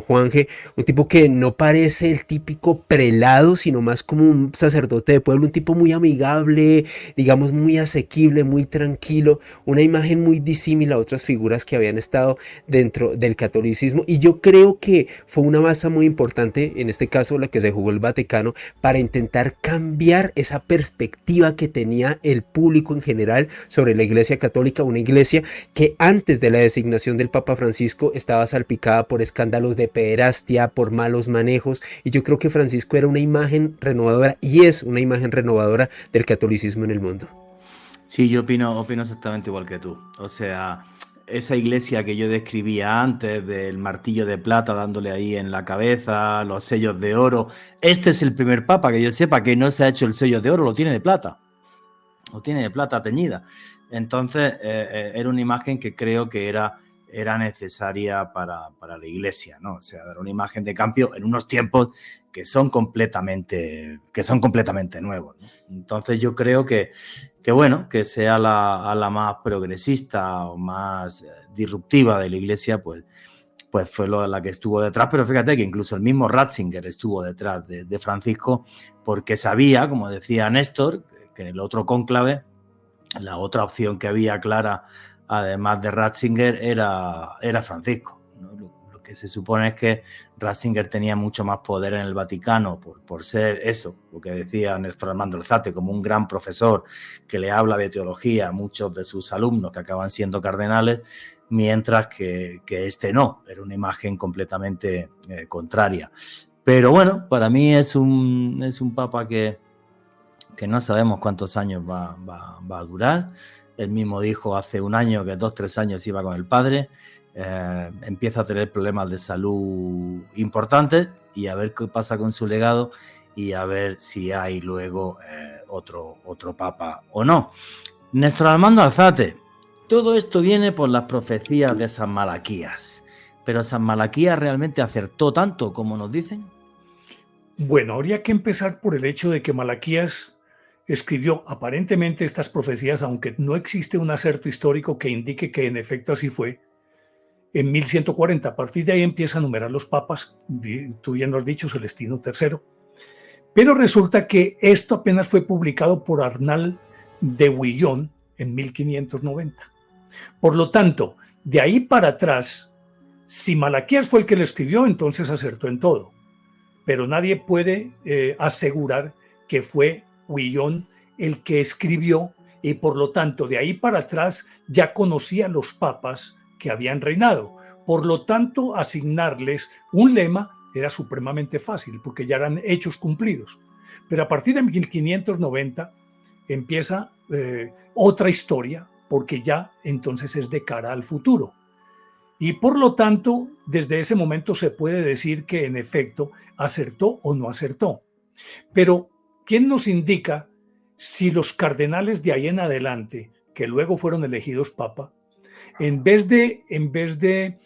Juanje, un tipo que no parece el típico prelado, sino más como un sacerdote de pueblo, un tipo muy amigable, digamos muy asequible, muy tranquilo, una imagen muy disímil a otras figuras que habían estado dentro del catolicismo, y yo creo que fue una baza muy importante, en este caso la que se jugó el Vaticano, para intentar cambiar esa perspectiva que tenía el público en general sobre la Iglesia Católica, una iglesia que antes de la designación del Papa Francisco estaba salpicada por escándalos de pederastia, por malos manejos, y yo creo que Francisco era una imagen renovadora y es una imagen renovadora del catolicismo en el mundo. Sí, yo opino exactamente igual que tú. O sea, esa iglesia que yo describía antes, del martillo de plata dándole ahí en la cabeza, los sellos de oro, este es el primer papa que yo sepa que no se ha hecho el sello de oro, lo tiene de plata. Lo tiene de plata teñida. Entonces, era una imagen que creo que era necesaria para la iglesia, ¿no? O sea, era una imagen de cambio en unos tiempos que son completamente nuevos, ¿no? Entonces, yo creo que bueno, que sea la más progresista o más disruptiva de la iglesia, pues fue la que estuvo detrás. Pero fíjate que incluso el mismo Ratzinger estuvo detrás de Francisco, porque sabía, como decía Néstor, que en el otro cónclave la otra opción que había clara, además de Ratzinger, era Francisco, ¿no? Lo que se supone es que Ratzinger tenía mucho más poder en el Vaticano por ser eso, lo que decía Néstor Armando Alzate, como un gran profesor que le habla de teología a muchos de sus alumnos que acaban siendo cardenales, mientras que este no, era una imagen completamente contraria. Pero bueno, para mí es un papa que no sabemos cuántos años va a durar. Él mismo dijo hace un año que 2-3 años iba con el padre. Empieza a tener problemas de salud importantes y a ver qué pasa con su legado y a ver si hay luego otro papa o no. Néstor Armando Alzate, todo esto viene por las profecías de San Malaquías. ¿Pero San Malaquías realmente acertó tanto como nos dicen? Bueno, habría que empezar por el hecho de que Malaquías escribió aparentemente estas profecías, aunque no existe un acerto histórico que indique que en efecto así fue, en 1140. A partir de ahí empieza a numerar los papas, tú bien lo has dicho, Celestino III. Pero resulta que esto apenas fue publicado por Arnal de Bouillon en 1590. Por lo tanto, de ahí para atrás, si Malaquías fue el que lo escribió, entonces acertó en todo. Pero nadie puede asegurar que fue Bouillon el que escribió, y por lo tanto de ahí para atrás ya conocía los papas que habían reinado. Por lo tanto, asignarles un lema era supremamente fácil porque ya eran hechos cumplidos. Pero a partir de 1590 empieza otra historia, porque ya entonces es de cara al futuro. Y por lo tanto, desde ese momento se puede decir que en efecto acertó o no acertó. Pero ¿quién nos indica si los cardenales de ahí en adelante, que luego fueron elegidos papa, en vez de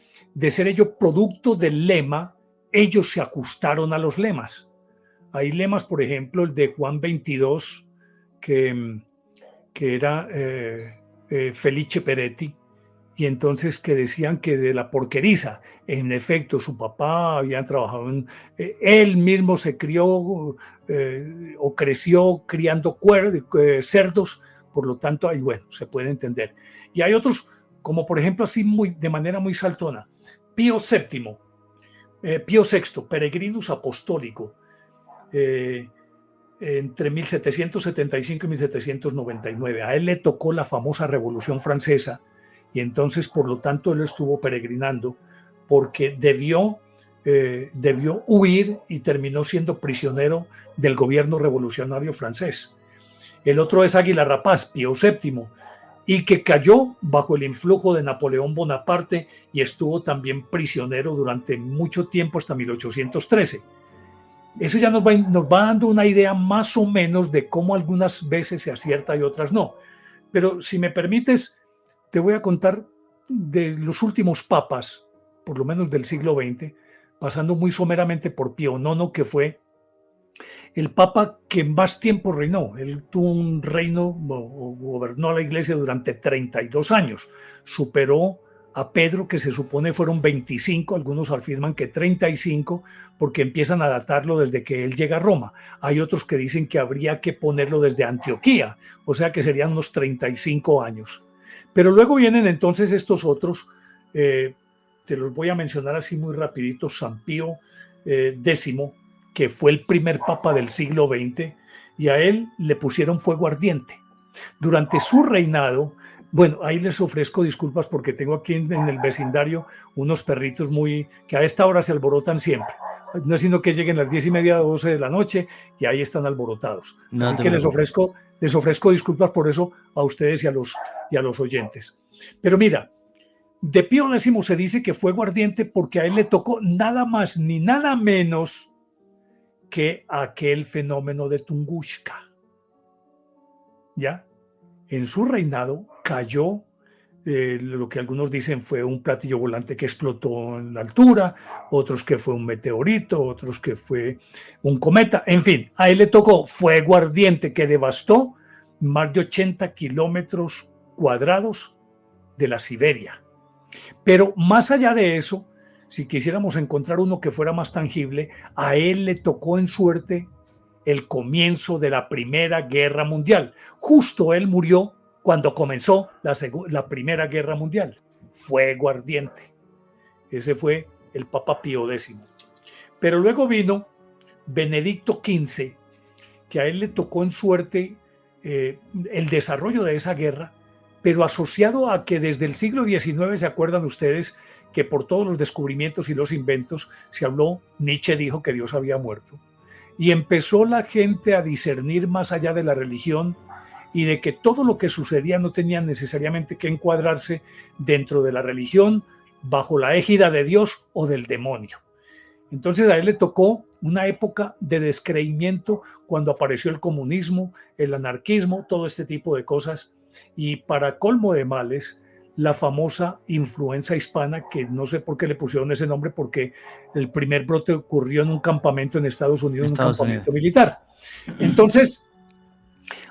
ser ellos producto del lema, ellos se ajustaron a los lemas? Hay lemas, por ejemplo, el de Juan 22, que era Felice Peretti, y entonces que decían que de la porqueriza, en efecto, su papá había trabajado él mismo se crió o creció criando cerdos, por lo tanto, ahí, bueno, se puede entender. Y hay otros, como por ejemplo, así de manera muy saltona, Pío VII, Pío VI, Peregrinus Apostólico, entre 1775 y 1799. A él le tocó la famosa Revolución Francesa, y entonces, por lo tanto, él estuvo peregrinando porque debió huir y terminó siendo prisionero del gobierno revolucionario francés. El otro es Águila Rapaz, Pío VII, y que cayó bajo el influjo de Napoleón Bonaparte y estuvo también prisionero durante mucho tiempo, hasta 1813. Eso ya nos va dando una idea más o menos de cómo algunas veces se acierta y otras no. Pero si me permites, te voy a contar de los últimos papas, por lo menos del siglo XX, pasando muy someramente por Pío IX, que fue el papa que más tiempo reinó. Él tuvo un reino, gobernó la iglesia durante 32 años, superó a Pedro, que se supone fueron 25, algunos afirman que 35, porque empiezan a datarlo desde que él llega a Roma. Hay otros que dicen que habría que ponerlo desde Antioquía, o sea que serían unos 35 años. Pero luego vienen entonces estos otros, te los voy a mencionar así muy rapidito. San Pío X, que fue el primer papa del siglo XX, y a él le pusieron fuego ardiente. Durante su reinado, bueno, ahí les ofrezco disculpas porque tengo aquí en el vecindario unos perritos que a esta hora se alborotan siempre. No es sino que lleguen a las 10:30, 12 de la noche y ahí están alborotados. No Así te que preocupes. les ofrezco disculpas por eso a ustedes y a los oyentes. Pero mira, de Pío X se dice que fuego ardiente porque a él le tocó nada más ni nada menos que aquel fenómeno de Tunguska. ¿Ya? En su reinado cayó lo que algunos dicen fue un platillo volante que explotó en la altura, otros que fue un meteorito, otros que fue un cometa. En fin, a él le tocó fuego ardiente que devastó más de 80 kilómetros cuadrados de la Siberia. Pero más allá de eso, si quisiéramos encontrar uno que fuera más tangible, a él le tocó en suerte el comienzo de la Primera Guerra Mundial. Justo él murió cuando comenzó la Primera Guerra Mundial. Fuego ardiente. Ese fue el Papa Pío X. Pero luego vino Benedicto XV, que a él le tocó en suerte el desarrollo de esa guerra, pero asociado a que desde el siglo XIX, ¿se acuerdan ustedes que por todos los descubrimientos y los inventos se habló? Nietzsche dijo que Dios había muerto. Y empezó la gente a discernir más allá de la religión y de que todo lo que sucedía no tenía necesariamente que encuadrarse dentro de la religión, bajo la égida de Dios o del demonio. Entonces a él le tocó una época de descreimiento cuando apareció el comunismo, el anarquismo, todo este tipo de cosas. Y para colmo de males, la famosa influenza hispana, que no sé por qué le pusieron ese nombre, porque el primer brote ocurrió en un campamento en Estados Unidos, en un campamento militar. Entonces,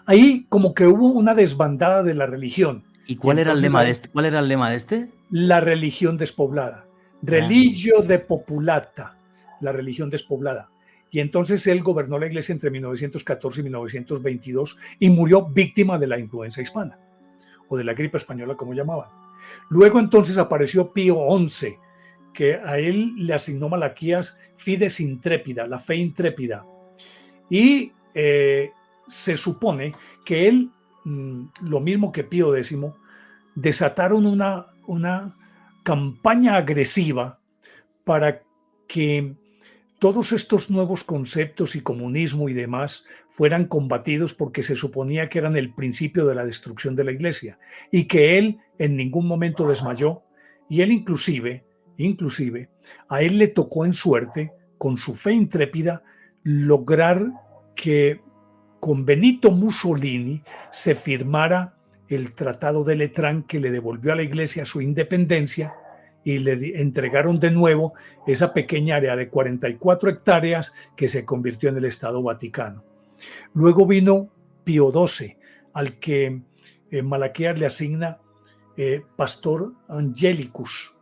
ahí como que hubo una desbandada de la religión. ¿Y cuál era el lema de este? ¿Cuál era el lema de este? La religión despoblada. Religio depopulata, la religión despoblada. Y entonces él gobernó la iglesia entre 1914 y 1922 y murió víctima de la influenza hispana, o de la gripe española, como llamaban. Luego entonces apareció Pío XI, que a él le asignó Malaquías Fides Intrépida, la fe intrépida. Y se supone que él, lo mismo que Pío X, desataron una campaña agresiva para que todos estos nuevos conceptos y comunismo y demás fueran combatidos, porque se suponía que eran el principio de la destrucción de la iglesia y que él en ningún momento desmayó. Y él inclusive, a él le tocó en suerte, con su fe intrépida, lograr que con Benito Mussolini se firmara el Tratado de Letrán, que le devolvió a la iglesia su independencia y le entregaron de nuevo esa pequeña área de 44 hectáreas que se convirtió en el Estado Vaticano. Luego vino Pío XII, al que Malaquías le asigna Pastor Angelicus,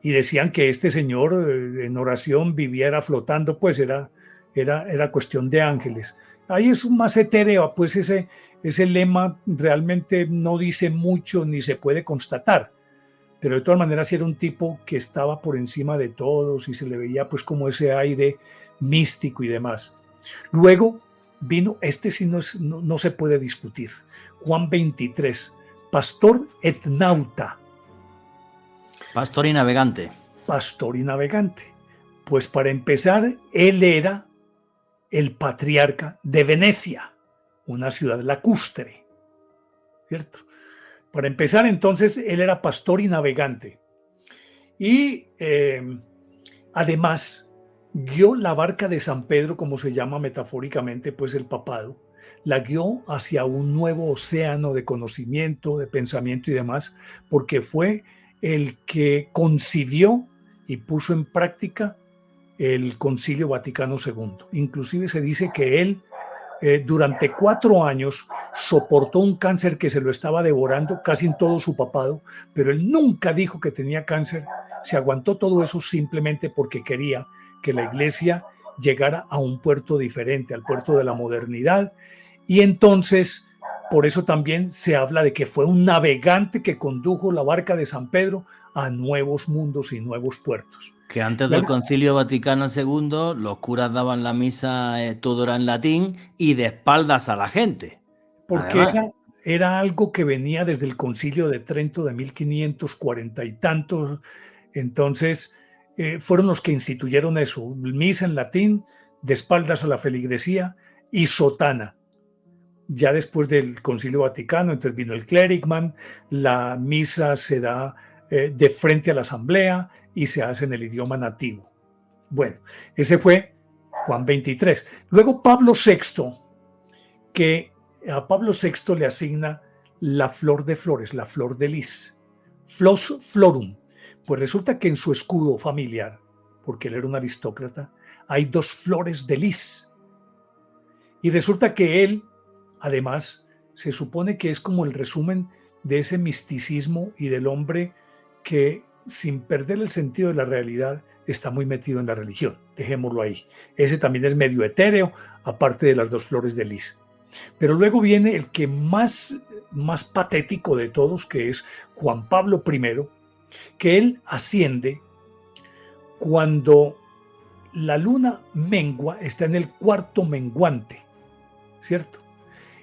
y decían que este señor en oración viviera flotando, pues era cuestión de ángeles. Ahí es más etéreo, pues ese lema realmente no dice mucho ni se puede constatar. Pero de todas maneras era un tipo que estaba por encima de todos y se le veía pues como ese aire místico y demás. Luego vino, sí no se puede discutir, Juan XXIII, pastor et nauta. Pastor y navegante. Pastor y navegante. Pues para empezar, él era el patriarca de Venecia, una ciudad lacustre, ¿cierto? Para empezar, entonces, él era pastor y navegante. Y además, guió la barca de San Pedro, como se llama metafóricamente, pues el papado, la guió hacia un nuevo océano de conocimiento, de pensamiento y demás, porque fue el que concibió y puso en práctica el Concilio Vaticano II. Inclusive se dice que él, durante 4 años, soportó un cáncer que se lo estaba devorando casi en todo su papado, pero él nunca dijo que tenía cáncer, se aguantó todo eso simplemente porque quería que la iglesia llegara a un puerto diferente, al puerto de la modernidad, y entonces por eso también se habla de que fue un navegante que condujo la barca de San Pedro a nuevos mundos y nuevos puertos. Que antes del Concilio Vaticano II los curas daban la misa, todo era en latín y de espaldas a la gente. Porque era algo que venía desde el Concilio de Trento de 1540 y tantos. Entonces fueron los que instituyeron eso, misa en latín, de espaldas a la feligresía y sotana. Ya después del Concilio Vaticano intervino el clericman, la misa se da de frente a la asamblea y se hace en el idioma nativo. Bueno, ese fue Juan XXIII. Luego Pablo VI, que a Pablo VI le asigna la flor de flores, la flor de lis, Flos Florum. Pues resulta que en su escudo familiar, porque él era un aristócrata, hay 2 flores de lis. Y resulta que él, además, se supone que es como el resumen de ese misticismo y del hombre que, sin perder el sentido de la realidad, está muy metido en la religión. Dejémoslo ahí. Ese también es medio etéreo, aparte de las 2 flores de lis. Pero luego viene el que más patético de todos, que es Juan Pablo I, que él asciende cuando la luna mengua, está en el 4º menguante, ¿cierto?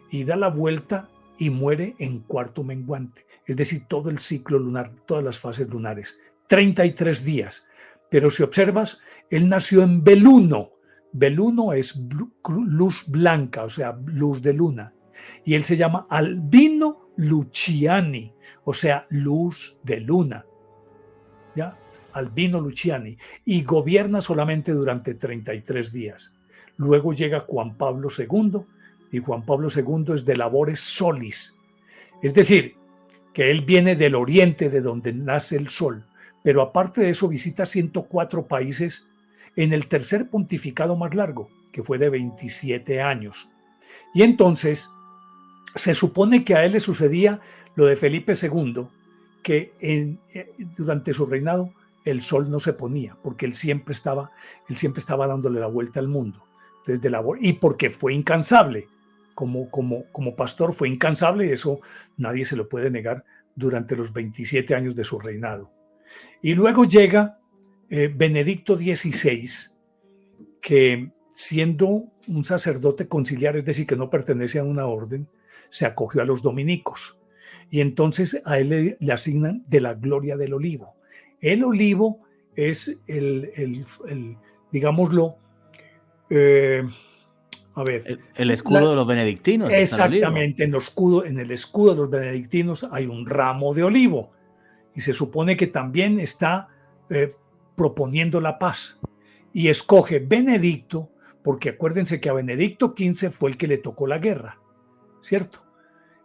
Y da la vuelta y muere en 4º menguante, es decir, todo el ciclo lunar, todas las fases lunares, 33 días. Pero si observas, él nació en Beluno. Beluno es luz blanca, o sea, luz de luna. Y él se llama Albino Luciani, o sea, luz de luna. ¿Ya? Albino Luciani. Y gobierna solamente durante 33 días. Luego llega Juan Pablo II, y Juan Pablo II es de labores solis. Es decir, que él viene del oriente, de donde nace el sol. Pero aparte de eso visita 104 países en el tercer pontificado más largo, que fue de 27 años. Y entonces se supone que a él le sucedía lo de Felipe II, que durante su reinado el sol no se ponía, porque él siempre estaba dándole la vuelta al mundo. Entonces, y porque fue incansable, como pastor fue incansable, y eso nadie se lo puede negar durante los 27 años de su reinado. Y luego llega Benedicto XVI, que siendo un sacerdote conciliar, es decir, que no pertenece a una orden, se acogió a los dominicos. Y entonces a él le asignan de la gloria del olivo. El olivo es digámoslo, el escudo de los benedictinos. Exactamente, en el escudo de los benedictinos hay un ramo de olivo. Y se supone que también está proponiendo la paz. Y escoge Benedicto, porque acuérdense que a Benedicto XV fue el que le tocó la guerra, ¿cierto?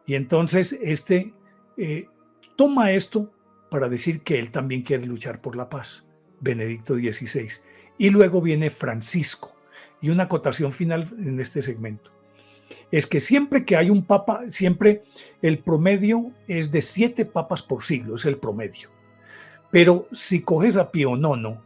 Y entonces toma esto para decir que él también quiere luchar por la paz, Benedicto XVI. Y luego viene Francisco. Y una acotación final en este segmento es que siempre que hay un papa, siempre el promedio es de 7 papas por siglo, es el promedio. Pero si coges a Pío IX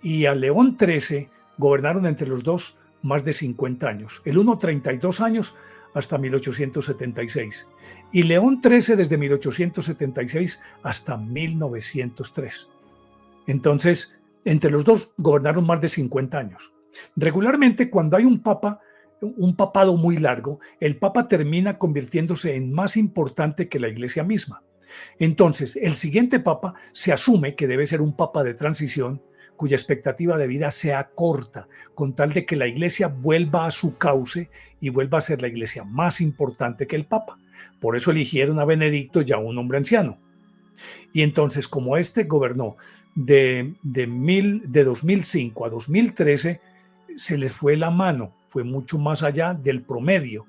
y a León XIII, gobernaron entre los dos más de 50 años. El uno 32 años hasta 1876 y León XIII desde 1876 hasta 1903. Entonces, entre los dos gobernaron más de 50 años. Regularmente, cuando hay un papado muy largo, el papa termina convirtiéndose en más importante que la iglesia misma. Entonces, el siguiente papa se asume que debe ser un papa de transición cuya expectativa de vida sea corta, con tal de que la iglesia vuelva a su cauce y vuelva a ser la iglesia más importante que el papa. Por eso eligieron a Benedicto, ya un hombre anciano. Y entonces, como este gobernó de 2005 a 2013, se les fue la mano, fue mucho más allá del promedio.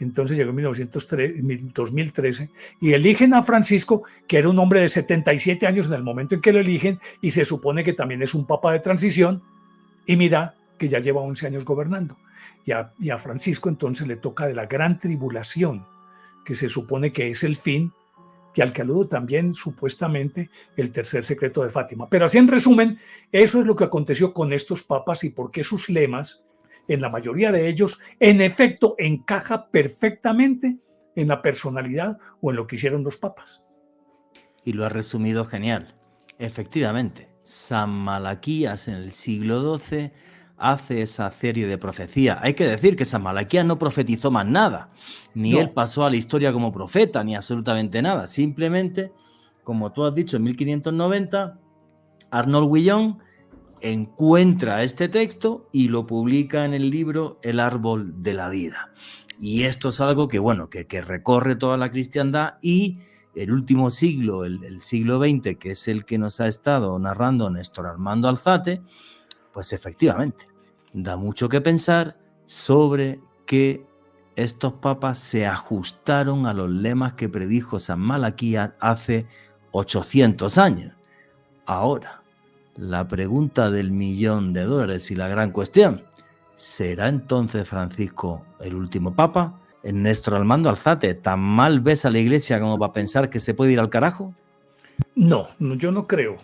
Entonces llegó en 2013 y eligen a Francisco, que era un hombre de 77 años en el momento en que lo eligen, y se supone que también es un papa de transición, y mira que ya lleva 11 años gobernando. Y a Francisco entonces le toca de la gran tribulación, que se supone que es el fin, que al que aludo también supuestamente el tercer secreto de Fátima. Pero así en resumen, eso es lo que aconteció con estos papas y por qué sus lemas, en la mayoría de ellos, en efecto, encaja perfectamente en la personalidad o en lo que hicieron los papas. Y lo ha resumido genial. Efectivamente, San Malaquías en el siglo XII hace esa serie de profecía. Hay que decir que San Malaquías no profetizó más nada, ni No. él pasó a la historia como profeta, ni absolutamente nada. Simplemente, como tú has dicho, en 1590, Arnold Willon encuentra este texto y lo publica en el libro El árbol de la vida. Y esto es algo que, bueno, que recorre toda la cristiandad, y el último siglo, el siglo XX, que es el que nos ha estado narrando Néstor Armando Alzate, pues efectivamente, da mucho que pensar sobre que estos papas se ajustaron a los lemas que predijo San Malaquías hace 800 años. Ahora, la pregunta del $1.000.000 y la gran cuestión: ¿será entonces Francisco el último papa? Néstor Armando Alzate, ¿tan mal ves a la Iglesia como para pensar que se puede ir al carajo? No, yo no creo,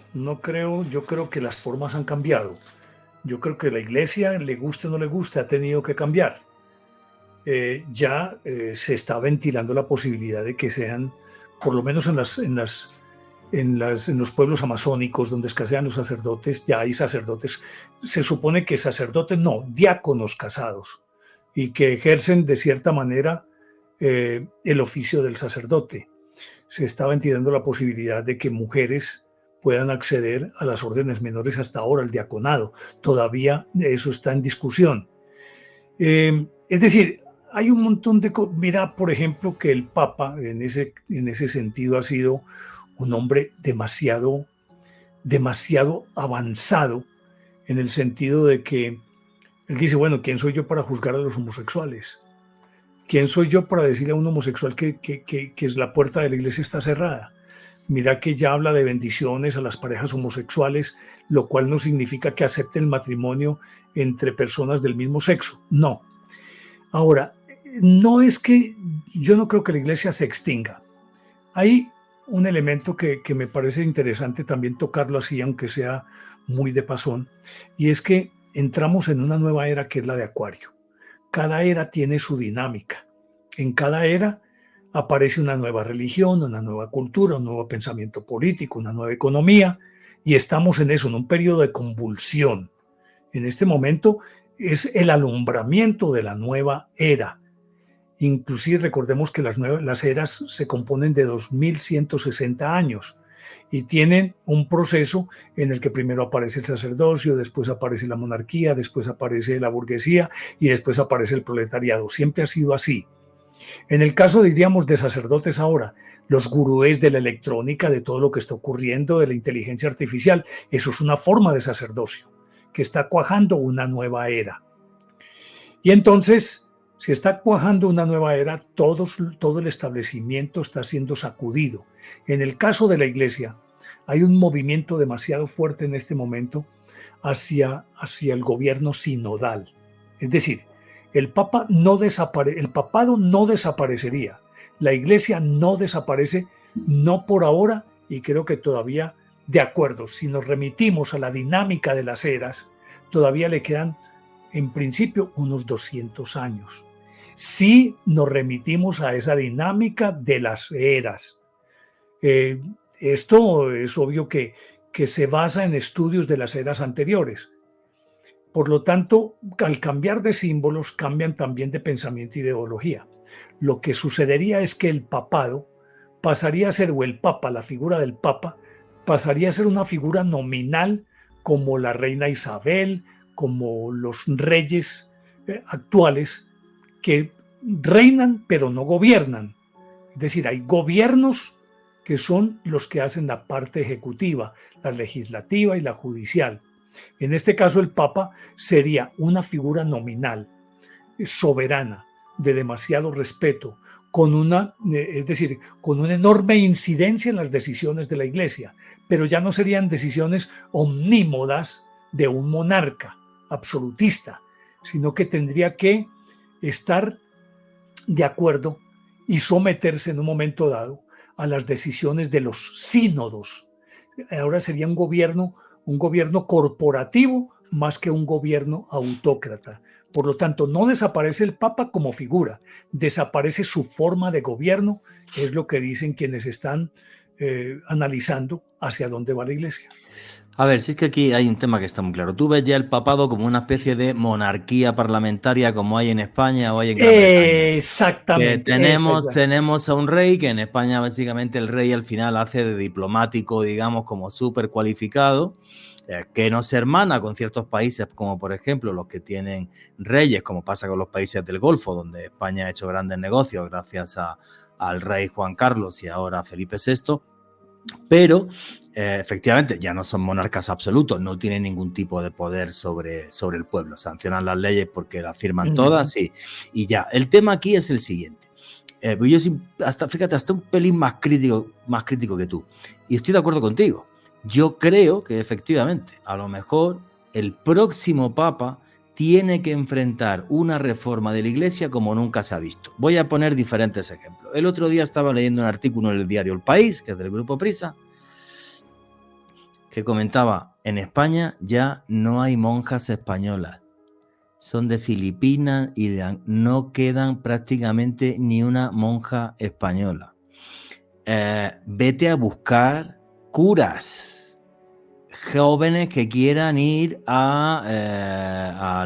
yo creo que las formas han cambiado. Yo creo que la Iglesia, le guste o no le guste, ha tenido que cambiar. Se está ventilando la posibilidad de que sean, por lo menos en los pueblos amazónicos donde escasean los sacerdotes, ya hay sacerdotes, se supone que sacerdotes no, diáconos casados, y que ejercen de cierta manera el oficio del sacerdote. Se está ventilando la posibilidad de que mujeres puedan acceder a las órdenes menores, hasta ahora el diaconado. Todavía eso está en discusión. Es decir, hay un montón de cosas. Mira, por ejemplo, que el Papa en ese sentido ha sido un hombre demasiado avanzado, en el sentido de que él dice, bueno, ¿quién soy yo para juzgar a los homosexuales? ¿Quién soy yo para decirle a un homosexual que la puerta de la iglesia está cerrada? Mira que ya habla de bendiciones a las parejas homosexuales, lo cual no significa que acepte el matrimonio entre personas del mismo sexo. No. Ahora, yo no creo que la iglesia se extinga. Hay un elemento que me parece interesante también tocarlo así, aunque sea muy de pasón, y es que entramos en una nueva era que es la de Acuario. Cada era tiene su dinámica. En cada era aparece una nueva religión, una nueva cultura, un nuevo pensamiento político, una nueva economía, y estamos en eso, en un periodo de convulsión. En este momento es el alumbramiento de la nueva era. Inclusive recordemos que las eras se componen de 2160 años y tienen un proceso en el que primero aparece el sacerdocio, después aparece la monarquía, después aparece la burguesía y después aparece el proletariado. Siempre ha sido así. En el caso, diríamos, de sacerdotes ahora, los gurúes de la electrónica, de todo lo que está ocurriendo, de la inteligencia artificial, eso es una forma de sacerdocio que está cuajando una nueva era. Y entonces, si está cuajando una nueva era, todo el establecimiento está siendo sacudido. En el caso de la iglesia, hay un movimiento demasiado fuerte en este momento hacia el gobierno sinodal. Es decir, el papado no desaparecería. La iglesia no desaparece, no por ahora, y creo que todavía, de acuerdo, si nos remitimos a la dinámica de las eras, todavía le quedan, en principio, unos 200 años. Si nos remitimos a esa dinámica de las eras. Esto es obvio que se basa en estudios de las eras anteriores. Por lo tanto, al cambiar de símbolos, cambian también de pensamiento y de ideología. Lo que sucedería es que el papado pasaría a ser, o el papa, la figura del papa, pasaría a ser una figura nominal como la reina Isabel, como los reyes actuales, que reinan pero no gobiernan. Es decir, hay gobiernos que son los que hacen la parte ejecutiva, la legislativa y la judicial. En este caso, el Papa sería una figura nominal, soberana, de demasiado respeto, con una enorme incidencia en las decisiones de la Iglesia, pero ya no serían decisiones omnímodas de un monarca absolutista, sino que tendría que estar de acuerdo y someterse en un momento dado a las decisiones de los sínodos. Ahora sería un gobierno corporativo más que un gobierno autócrata. Por lo tanto, no desaparece el Papa como figura, desaparece su forma de gobierno, es lo que dicen quienes están analizando hacia dónde va la Iglesia. A ver, si es que aquí hay un tema que está muy claro. Tú ves ya el papado como una especie de monarquía parlamentaria como hay en España o hay en Gran Bretaña. Exactamente. Tenemos a un rey que en España básicamente el rey al final hace de diplomático, digamos, como súper cualificado, que no se hermana con ciertos países como por ejemplo los que tienen reyes, como pasa con los países del Golfo, donde España ha hecho grandes negocios gracias al rey Juan Carlos y ahora a Felipe VI. Pero efectivamente ya no son monarcas absolutos, no tienen ningún tipo de poder sobre el pueblo, sancionan las leyes porque las firman todas y ya. El tema aquí es el siguiente, yo hasta un pelín más crítico que tú, y estoy de acuerdo contigo. Yo creo que efectivamente a lo mejor el próximo papa tiene que enfrentar una reforma de la Iglesia como nunca se ha visto. Voy a poner diferentes ejemplos. El otro día estaba leyendo un artículo en el diario El País, que es del Grupo Prisa, que comentaba, en España ya no hay monjas españolas. Son de Filipinas y no quedan prácticamente ni una monja española. Vete a buscar curas jóvenes que quieran ir a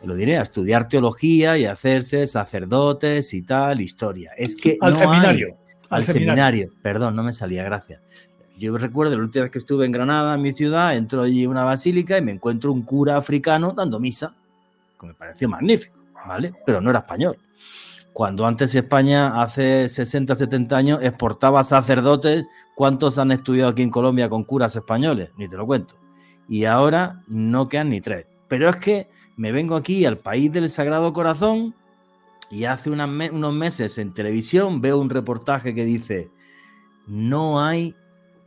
estudiar teología y hacerse sacerdotes y tal, historia. Es que al no seminario. Al seminario, perdón, no me salía, gracias. Yo recuerdo la última vez que estuve en Granada, en mi ciudad, entro allí a una basílica y me encuentro un cura africano dando misa, que me pareció magnífico, ¿vale? Pero no era español. Cuando antes España, hace 60, 70 años, exportaba sacerdotes, ¿cuántos han estudiado aquí en Colombia con curas españoles? Ni te lo cuento. Y ahora no quedan ni 3. Pero es que me vengo aquí al país del Sagrado Corazón y hace unos meses en televisión veo un reportaje que dice: no hay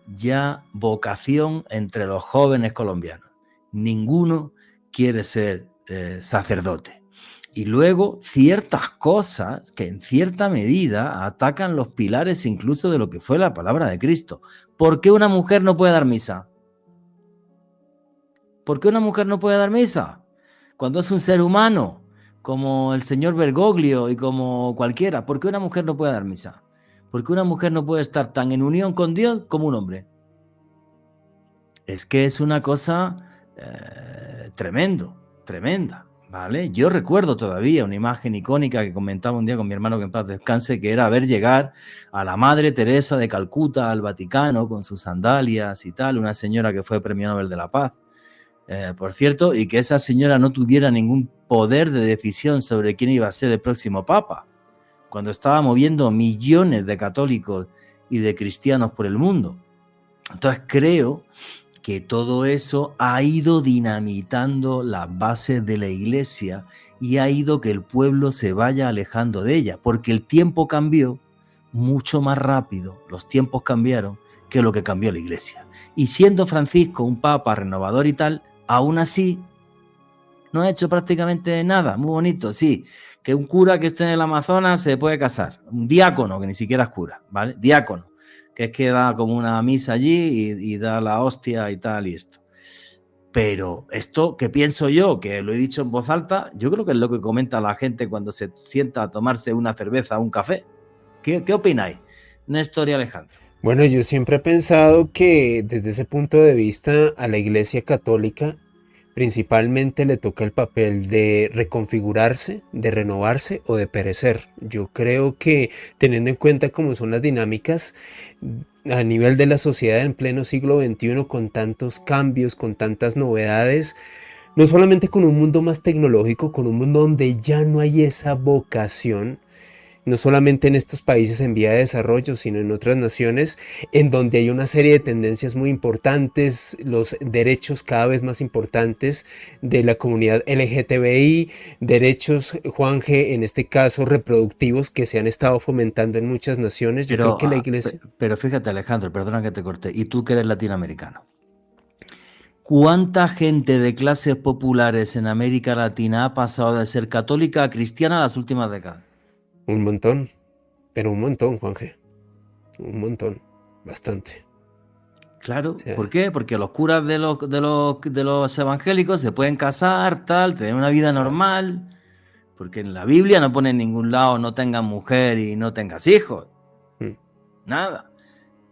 ya vocación entre los jóvenes colombianos. Ninguno quiere ser sacerdote. Y luego ciertas cosas que en cierta medida atacan los pilares incluso de lo que fue la palabra de Cristo. ¿Por qué una mujer no puede dar misa? ¿Por qué una mujer no puede dar misa? Cuando es un ser humano, como el señor Bergoglio y como cualquiera, ¿por qué una mujer no puede dar misa? ¿Por qué una mujer no puede estar tan en unión con Dios como un hombre? Es que es una cosa tremenda. ¿Vale? Yo recuerdo todavía una imagen icónica que comentaba un día con mi hermano, que en paz descanse, que era ver llegar a la Madre Teresa de Calcuta al Vaticano con sus sandalias y tal, una señora que fue Premio Nobel de la Paz, por cierto, y que esa señora no tuviera ningún poder de decisión sobre quién iba a ser el próximo papa, cuando estaba moviendo millones de católicos y de cristianos por el mundo. Entonces creo que todo eso ha ido dinamitando las bases de la Iglesia y ha ido que el pueblo se vaya alejando de ella, porque el tiempo cambió mucho más rápido, los tiempos cambiaron que lo que cambió la Iglesia. Y siendo Francisco un papa renovador y tal, aún así no ha hecho prácticamente nada. Muy bonito, sí, que un cura que esté en el Amazonas se puede casar, un diácono que ni siquiera es cura, ¿vale? Diácono, que es que da como una misa allí y da la hostia y tal y esto. Pero esto que pienso yo, que lo he dicho en voz alta, yo creo que es lo que comenta la gente cuando se sienta a tomarse una cerveza o un café. ¿Qué opináis, Néstor y Alejandro? Bueno, yo siempre he pensado que desde ese punto de vista a la Iglesia Católica principalmente le toca el papel de reconfigurarse, de renovarse o de perecer. Yo creo que teniendo en cuenta cómo son las dinámicas a nivel de la sociedad en pleno siglo XXI, con tantos cambios, con tantas novedades, no solamente con un mundo más tecnológico, con un mundo donde ya no hay esa vocación, no solamente en estos países en vía de desarrollo, sino en otras naciones, en donde hay una serie de tendencias muy importantes, los derechos cada vez más importantes de la comunidad LGTBI, derechos, Juanje, en este caso reproductivos, que se han estado fomentando en muchas naciones. Yo creo que la Iglesia... Pero fíjate, Alejandro, perdona que te corté, y tú que eres latinoamericano, ¿cuánta gente de clases populares en América Latina ha pasado de ser católica a cristiana en las últimas décadas? Un montón. Pero un montón, Juanje. Un montón. Bastante. Claro, O sea, ¿por qué? Porque los curas de los evangélicos se pueden casar, tal, tener una vida claro. normal, porque en la Biblia no pone en ningún lado no tengas mujer y no tengas hijos, Mm. nada.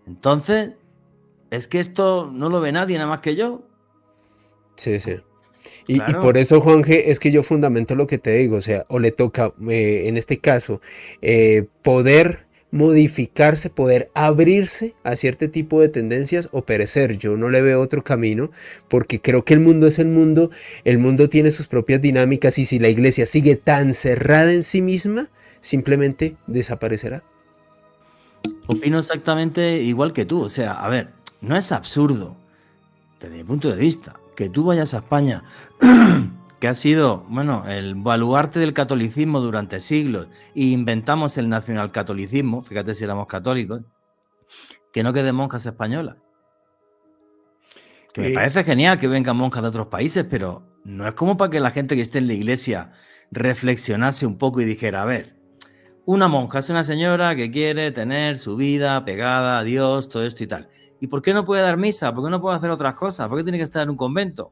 Entonces, es que esto no lo ve nadie nada más que yo. Sí, sí. Y por Claro. eso, Juanje, es que yo fundamento lo que te digo, o sea, o le toca, en este caso, poder modificarse, poder abrirse a cierto tipo de tendencias o perecer. Yo no le veo otro camino porque creo que el mundo es el mundo tiene sus propias dinámicas y si la iglesia sigue tan cerrada en sí misma, simplemente desaparecerá. Opino exactamente igual que tú. O sea, a ver, no es absurdo, desde mi punto de vista, que tú vayas a España, que ha sido, bueno, el baluarte del catolicismo durante siglos, e inventamos el nacionalcatolicismo, fíjate si éramos católicos, que no queden monjas españolas. Que me Eh, parece genial que vengan monjas de otros países, pero no es como para que la gente que esté en la iglesia reflexionase un poco y dijera, a ver, una monja es una señora que quiere tener su vida pegada a Dios, todo esto y tal. ¿Y por qué no puede dar misa? ¿Por qué no puede hacer otras cosas? ¿Por qué tiene que estar en un convento?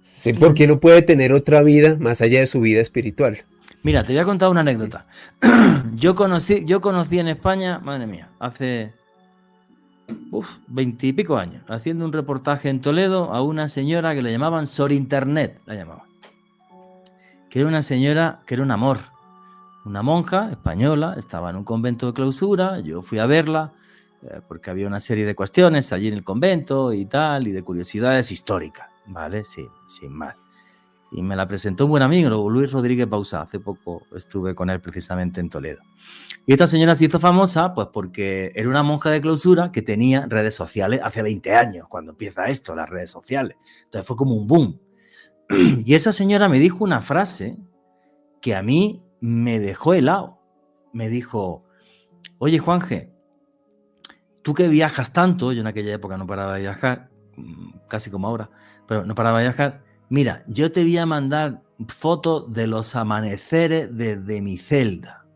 Sí, porque no puede tener otra vida más allá de su vida espiritual. Mira, te voy a contar una anécdota. Yo conocí en España, madre mía, hace 20 y pico años, haciendo un reportaje en Toledo a una señora que le llamaban Sor Internet, la llamaban. Que era una señora que era un amor. Una monja española, estaba en un convento de clausura, yo fui a verla porque había una serie de cuestiones allí en el convento y tal, y de curiosidades históricas, ¿vale? Sí, sin más. Y me la presentó un buen amigo, Luis Rodríguez Bausá. Hace poco estuve con él precisamente en Toledo. Y esta señora se hizo famosa pues porque era una monja de clausura que tenía redes sociales hace 20 años, cuando empieza esto, las redes sociales. Entonces fue como un boom. Y esa señora me dijo una frase que a mí me dejó helado. Me dijo, oye Juanje, tú que viajas tanto, yo en aquella época no paraba de viajar, casi como ahora, pero no paraba de viajar, mira, yo te voy a mandar fotos de los amaneceres desde mi celda,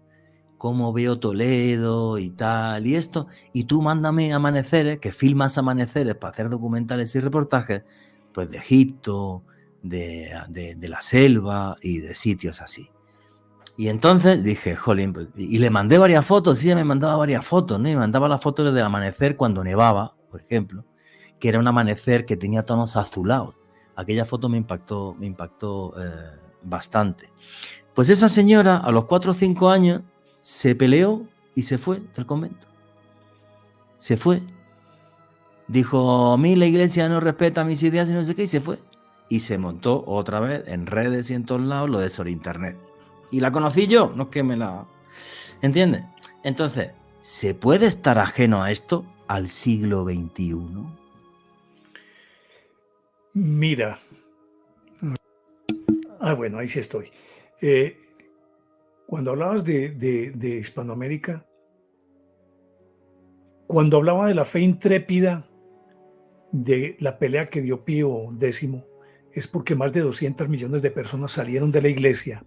cómo veo Toledo y tal y esto, y tú mándame amaneceres, que filmas amaneceres para hacer documentales y reportajes, pues de Egipto, de la selva y de sitios así. Y entonces dije, jolín, y le mandé varias fotos, sí, ella me mandaba varias fotos, ¿no? Y me mandaba las fotos del amanecer cuando nevaba, por ejemplo, que era un amanecer que tenía tonos azulados. Aquella foto me impactó bastante. Pues esa señora, a los 4 o 5 años, se peleó y se fue del convento. Se fue. Dijo, a mí la iglesia no respeta mis ideas y no sé qué, y se fue. Y se montó otra vez en redes y en todos lados lo de Sor Internet. Y la conocí yo, no es que me la... ¿Entiendes? Entonces, ¿se puede estar ajeno a esto al siglo XXI? Mira, bueno, ahí sí estoy. Cuando hablabas de Hispanoamérica, cuando hablaba de la fe intrépida de la pelea que dio Pío X, es porque más de 200 millones de personas salieron de la iglesia,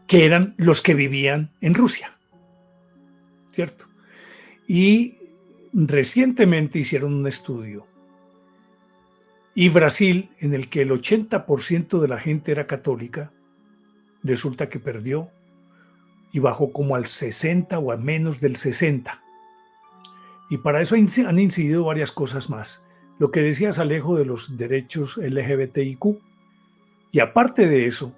que eran los que vivían en Rusia, ¿cierto? Y recientemente hicieron un estudio, y Brasil, en el que el 80% de la gente era católica, resulta que perdió y bajó como al 60 o a menos del 60. Y para eso han incidido varias cosas más. Lo que decías, Alejo, de los derechos LGBTIQ. Y aparte de eso,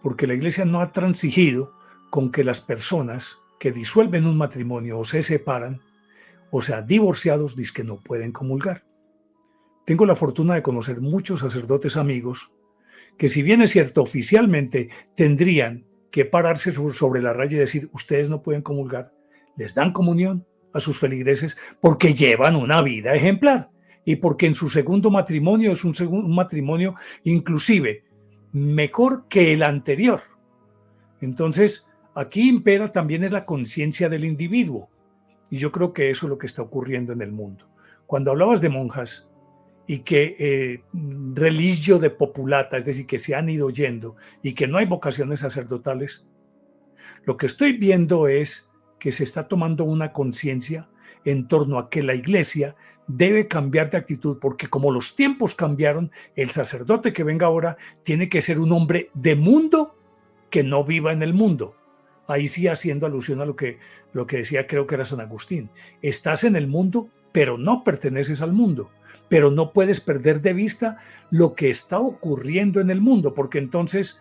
porque la iglesia no ha transigido con que las personas que disuelven un matrimonio o se separan, o sea, divorciados, dizque no pueden comulgar. Tengo la fortuna de conocer muchos sacerdotes amigos que, si bien es cierto, oficialmente tendrían que pararse sobre la raya y decir, ustedes no pueden comulgar, les dan comunión a sus feligreses porque llevan una vida ejemplar y porque en su segundo matrimonio es un matrimonio inclusive mejor que el anterior. Entonces, aquí impera también es la conciencia del individuo, y yo creo que eso es lo que está ocurriendo en el mundo. Cuando hablabas de monjas y que religio de populata, es decir, que se han ido yendo y que no hay vocaciones sacerdotales, Lo que estoy viendo es que se está tomando una conciencia en torno a que la iglesia debe cambiar de actitud, porque como los tiempos cambiaron, el sacerdote que venga ahora tiene que ser un hombre de mundo que no viva en el mundo. Ahí sí haciendo alusión a lo que decía, creo que era San Agustín. Estás en el mundo, pero no perteneces al mundo. Pero no puedes perder de vista lo que está ocurriendo en el mundo, porque entonces,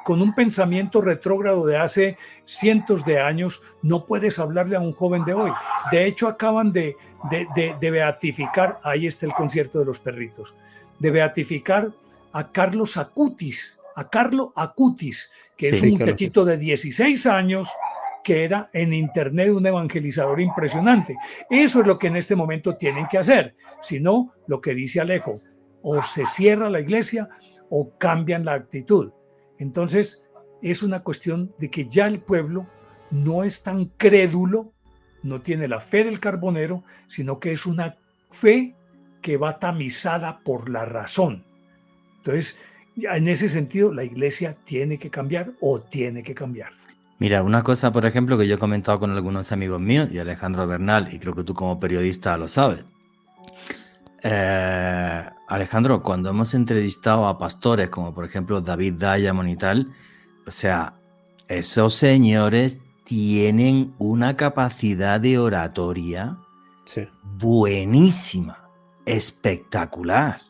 con un pensamiento retrógrado de hace cientos de años, no puedes hablarle a un joven de hoy. De hecho, acaban de beatificar, ahí está el concierto de los perritos, de beatificar a Carlos Acutis, que es un muchachito de 16 años que era en internet un evangelizador impresionante. Eso es lo que en este momento tienen que hacer. Si no, lo que dice Alejo, o se cierra la iglesia o cambian la actitud. Entonces, es una cuestión de que ya el pueblo no es tan crédulo, no tiene la fe del carbonero, sino que es una fe que va tamizada por la razón. Entonces, en ese sentido, la iglesia tiene que cambiar o tiene que cambiar. Mira, una cosa, por ejemplo, que yo he comentado con algunos amigos míos, y Alejandro Bernal, y creo que tú como periodista lo sabes. Alejandro, cuando hemos entrevistado a pastores, como por ejemplo David Diamond y tal, o sea, esos señores tienen una capacidad de oratoria buenísima, espectacular.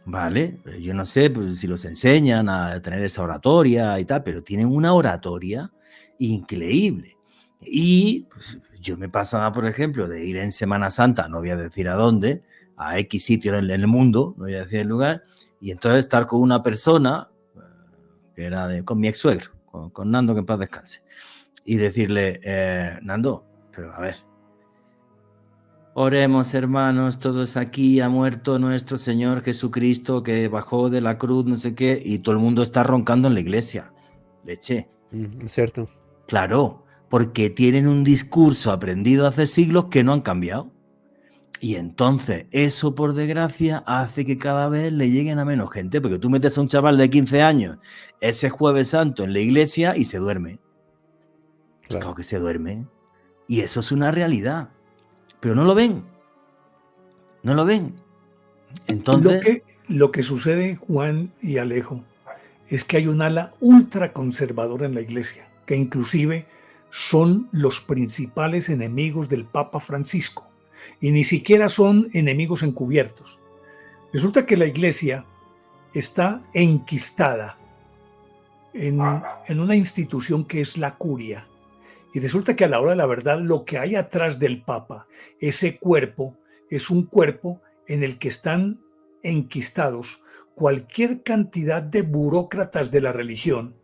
¿Vale? Yo no sé pues, si los enseñan a tener esa oratoria y tal, pero tienen una oratoria increíble. Y pues, yo me pasaba, por ejemplo, de ir en Semana Santa, no voy a decir a dónde, a X sitio en el mundo, no voy a decir el lugar, y entonces estar con una persona que era con mi ex suegro, con Nando, que en paz descanse, y decirle, Nando, pero a ver, oremos, hermanos, todos aquí, ha muerto nuestro Señor Jesucristo que bajó de la cruz, no sé qué, y todo el mundo está roncando en la iglesia. Leche. Es cierto. Claro, porque tienen un discurso aprendido hace siglos que no han cambiado. Y entonces eso, por desgracia, hace que cada vez le lleguen a menos gente, porque tú metes a un chaval de 15 años ese Jueves Santo en la iglesia y se duerme. Claro que se duerme. Y eso es una realidad. Pero no lo ven. No lo ven. Entonces, lo que sucede, Juan y Alejo, es que hay un ala ultraconservadora en la iglesia, que inclusive son los principales enemigos del Papa Francisco, y ni siquiera son enemigos encubiertos. Resulta que la iglesia está enquistada en una institución que es la curia. Y resulta que a la hora de la verdad lo que hay atrás del Papa, ese cuerpo, es un cuerpo en el que están enquistados cualquier cantidad de burócratas de la religión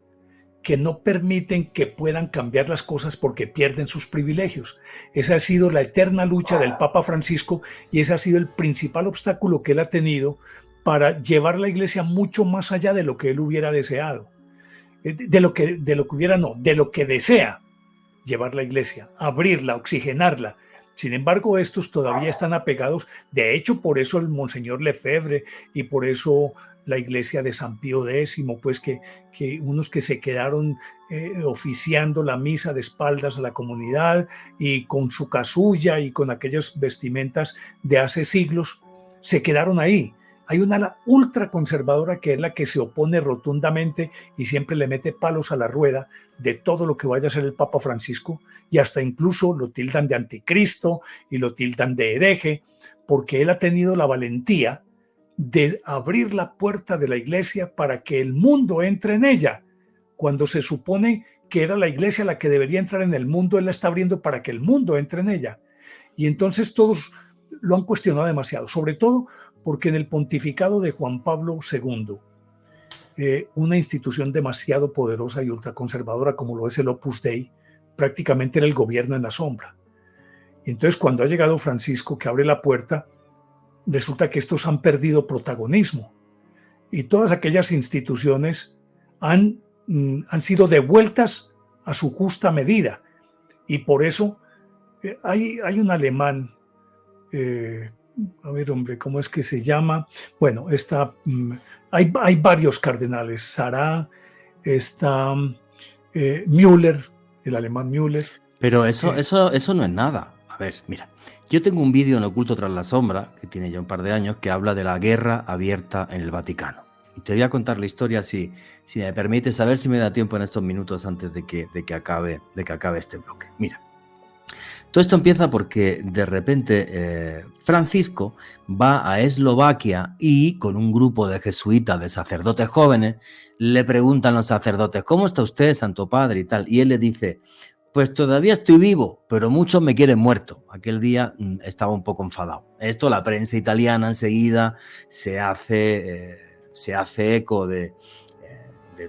que no permiten que puedan cambiar las cosas porque pierden sus privilegios. Esa ha sido la eterna lucha del Papa Francisco y ese ha sido el principal obstáculo que él ha tenido para llevar la iglesia mucho más allá de lo que él hubiera deseado. De lo que desea llevar la iglesia, abrirla, oxigenarla. Sin embargo, estos todavía están apegados. De hecho, por eso el Monseñor Lefebvre y por eso la iglesia de San Pío X, pues que unos que se quedaron oficiando la misa de espaldas a la comunidad y con su casulla y con aquellas vestimentas de hace siglos, se quedaron ahí. Hay una ala ultraconservadora que es la que se opone rotundamente y siempre le mete palos a la rueda de todo lo que vaya a ser el Papa Francisco, y hasta incluso lo tildan de anticristo y lo tildan de hereje, porque él ha tenido la valentía de abrir la puerta de la iglesia para que el mundo entre en ella. Cuando se supone que era la iglesia la que debería entrar en el mundo, él la está abriendo para que el mundo entre en ella. Y entonces todos lo han cuestionado demasiado, sobre todo porque en el pontificado de Juan Pablo II, una institución demasiado poderosa y ultraconservadora como lo es el Opus Dei, prácticamente era el gobierno en la sombra. Y entonces cuando ha llegado Francisco, que abre la puerta, resulta que estos han perdido protagonismo y todas aquellas instituciones han sido devueltas a su justa medida. Y por eso hay un alemán, a ver, hombre, ¿cómo es que se llama? Bueno, hay varios cardenales. Sarah, está Müller, el alemán Müller. Pero eso no es nada. A ver, mira, yo tengo un vídeo en Oculto tras la sombra, que tiene ya un par de años, que habla de la guerra abierta en el Vaticano. Y te voy a contar la historia si me permites, a ver si me da tiempo en estos minutos antes de que acabe este bloque. Mira, todo esto empieza porque de repente Francisco va a Eslovaquia y con un grupo de jesuitas, de sacerdotes jóvenes, le preguntan a los sacerdotes, ¿cómo está usted, Santo Padre? Y tal. Y él le dice, pues todavía estoy vivo, pero muchos me quieren muerto. Aquel día estaba un poco enfadado. Esto la prensa italiana enseguida se hace eco de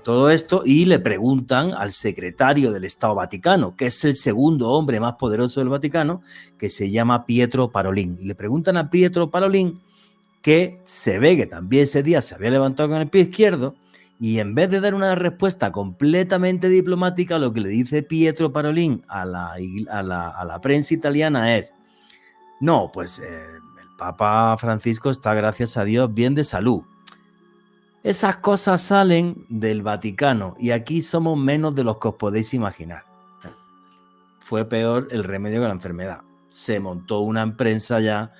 todo esto y le preguntan al secretario del Estado Vaticano, que es el segundo hombre más poderoso del Vaticano, que se llama Pietro Parolin. Y le preguntan a Pietro Parolin, que se ve que también ese día se había levantado con el pie izquierdo, y en vez de dar una respuesta completamente diplomática, lo que le dice Pietro Parolin a la prensa italiana es, no, pues el Papa Francisco está, gracias a Dios, bien de salud. Esas cosas salen del Vaticano y aquí somos menos de los que os podéis imaginar. Fue peor el remedio que la enfermedad. Se montó una prensa ya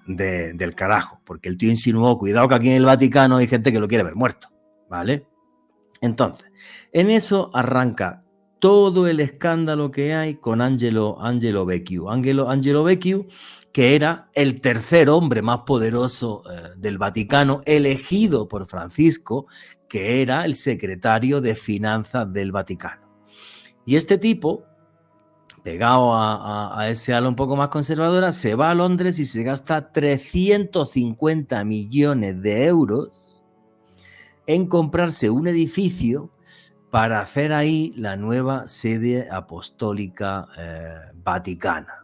del carajo, porque el tío insinuó, cuidado que aquí en el Vaticano hay gente que lo quiere ver muerto, ¿vale? Entonces, en eso arranca todo el escándalo que hay con Angelo Becciu. Angelo Becciu, que era el tercer hombre más poderoso del Vaticano, elegido por Francisco, que era el secretario de Finanzas del Vaticano. Y este tipo, pegado a ese ala un poco más conservadora, se va a Londres y se gasta 350 millones de euros en comprarse un edificio para hacer ahí la nueva sede apostólica vaticana.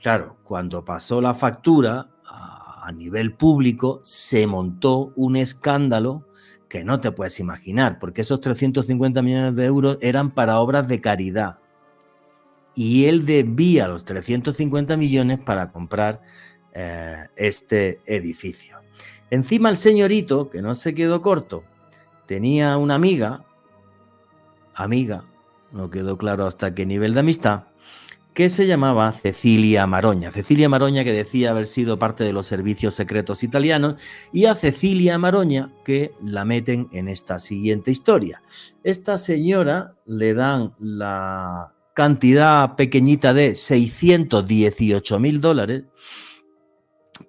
Claro, cuando pasó la factura a nivel público, se montó un escándalo que no te puedes imaginar, porque esos 350 millones de euros eran para obras de caridad. Y él debía los 350 millones para comprar este edificio. Encima el señorito, que no se quedó corto, tenía una amiga, no quedó claro hasta qué nivel de amistad, que se llamaba Cecilia Maroña. Cecilia Maroña, que decía haber sido parte de los servicios secretos italianos, y a Cecilia Maroña que la meten en esta siguiente historia. Esta señora le dan la cantidad pequeñita de $618.000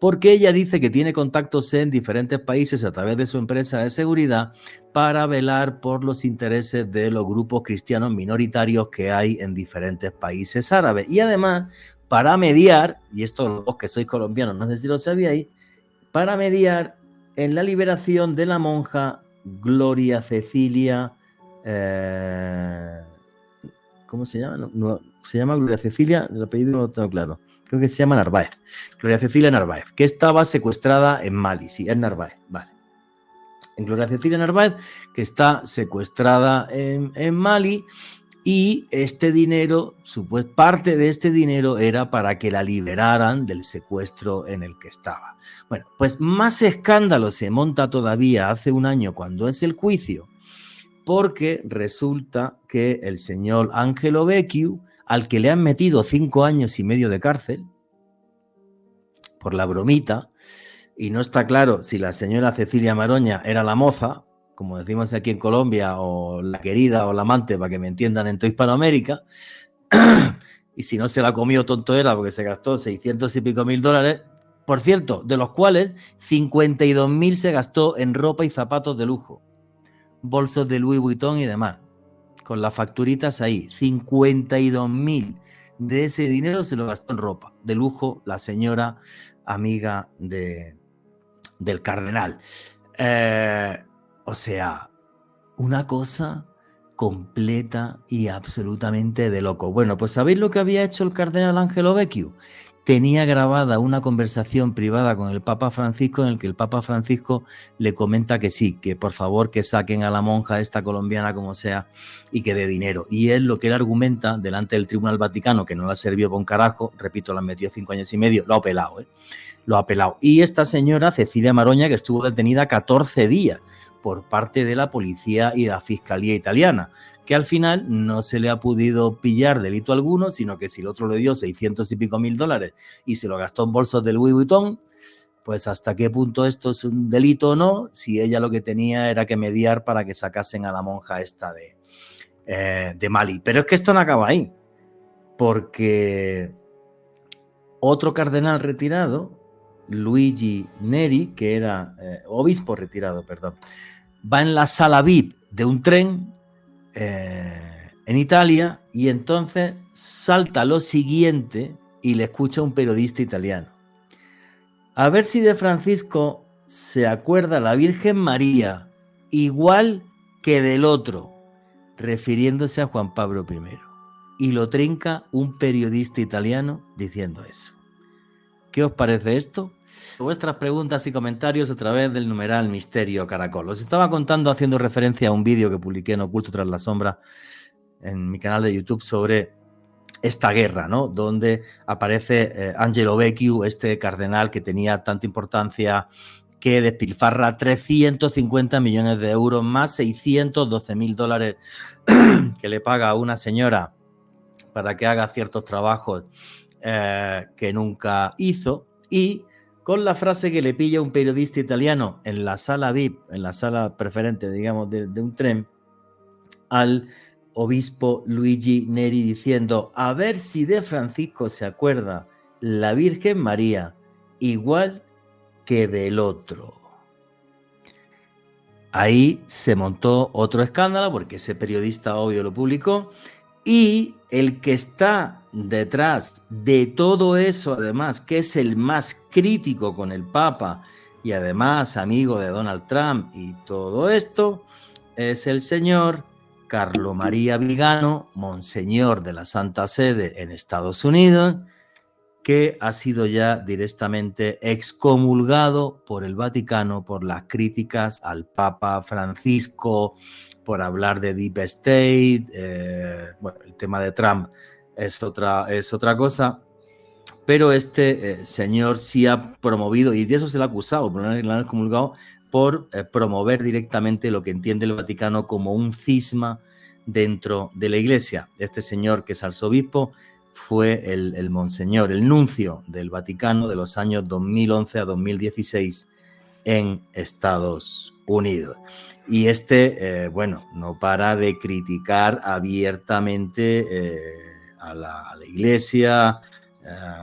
porque ella dice que tiene contactos en diferentes países a través de su empresa de seguridad para velar por los intereses de los grupos cristianos minoritarios que hay en diferentes países árabes. Y además, para mediar, y esto los que sois colombianos, no sé si lo sabíais, para mediar en la liberación de la monja Gloria Cecilia, ¿cómo se llama? No, se llama Gloria Cecilia, el apellido no lo tengo claro. Creo que se llama Narváez, Gloria Cecilia Narváez, que estaba secuestrada en Mali. Sí, es Narváez, vale. En Gloria Cecilia Narváez, que está secuestrada en Mali, y este dinero, parte de este dinero era para que la liberaran del secuestro en el que estaba. Bueno, pues más escándalo se monta todavía hace un año cuando es el juicio, porque resulta que el señor Angelo Becciu, al que le han metido 5 años y medio de cárcel por la bromita, y no está claro si la señora Cecilia Maroña era la moza, como decimos aquí en Colombia, o la querida o la amante, para que me entiendan en toda Hispanoamérica, y si no se la comió tonto era porque se gastó 600 y pico mil dólares, por cierto, de los cuales 52.000 se gastó en ropa y zapatos de lujo, bolsos de Louis Vuitton y demás. Con las facturitas ahí, 52.000 de ese dinero se lo gastó en ropa de lujo la señora amiga del cardenal. O sea, una cosa completa y absolutamente de loco. Bueno, pues ¿sabéis lo que había hecho el cardenal Angelo Becciu? Tenía grabada una conversación privada con el Papa Francisco en el que el Papa Francisco le comenta que sí, que por favor que saquen a la monja esta colombiana como sea y que dé dinero. Y él lo que él argumenta delante del Tribunal Vaticano, que no la sirvió por un carajo, repito, la metió 5 años y medio, lo ha pelado, lo ha pelado. Y esta señora, Cecilia Maroña, que estuvo detenida 14 días por parte de la policía y la fiscalía italiana, que al final no se le ha podido pillar delito alguno, sino que si el otro le dio 600 y pico mil dólares y se lo gastó en bolsos del Louis Vuitton, pues hasta qué punto esto es un delito o no, si ella lo que tenía era que mediar para que sacasen a la monja esta de Mali. Pero es que esto no acaba ahí, porque otro cardenal retirado, Luigi Neri, que era obispo retirado, perdón, va en la sala VIP de un tren en Italia y entonces salta lo siguiente y le escucha a un periodista italiano. A ver si de Francisco se acuerda la Virgen María igual que del otro, refiriéndose a Juan Pablo I. Y lo trinca un periodista italiano diciendo eso. ¿Qué os parece esto? Vuestras preguntas y comentarios a través del numeral Misterio Caracol. Os estaba contando, haciendo referencia a un vídeo que publiqué en Oculto tras la sombra en mi canal de YouTube sobre esta guerra, ¿no? Donde aparece Angelo Becciu, este cardenal que tenía tanta importancia, que despilfarra 350 millones de euros más 612.000 dólares que le paga a una señora para que haga ciertos trabajos que nunca hizo, y con la frase que le pilla un periodista italiano en la sala VIP, en la sala preferente, digamos, de un tren, al obispo Luigi Neri diciendo: a ver si de Francisco se acuerda la Virgen María igual que del otro. Ahí se montó otro escándalo porque ese periodista obvio lo publicó, y el que está detrás de todo eso, además, que es el más crítico con el Papa y además amigo de Donald Trump y todo esto, es el señor Carlo María Vigano, monseñor de la Santa Sede en Estados Unidos, que ha sido ya directamente excomulgado por el Vaticano por las críticas al Papa Francisco, por hablar de Deep State. Bueno, el tema de Trump es otra cosa, pero este señor sí ha promovido, y de eso se le ha acusado, lo han excomulgado por promover directamente lo que entiende el Vaticano como un cisma dentro de la Iglesia. Este señor, que es arzobispo, fue el monseñor, el nuncio del Vaticano de los años 2011 a 2016 en Estados Unidos. Y bueno, no para de criticar abiertamente a la Iglesia,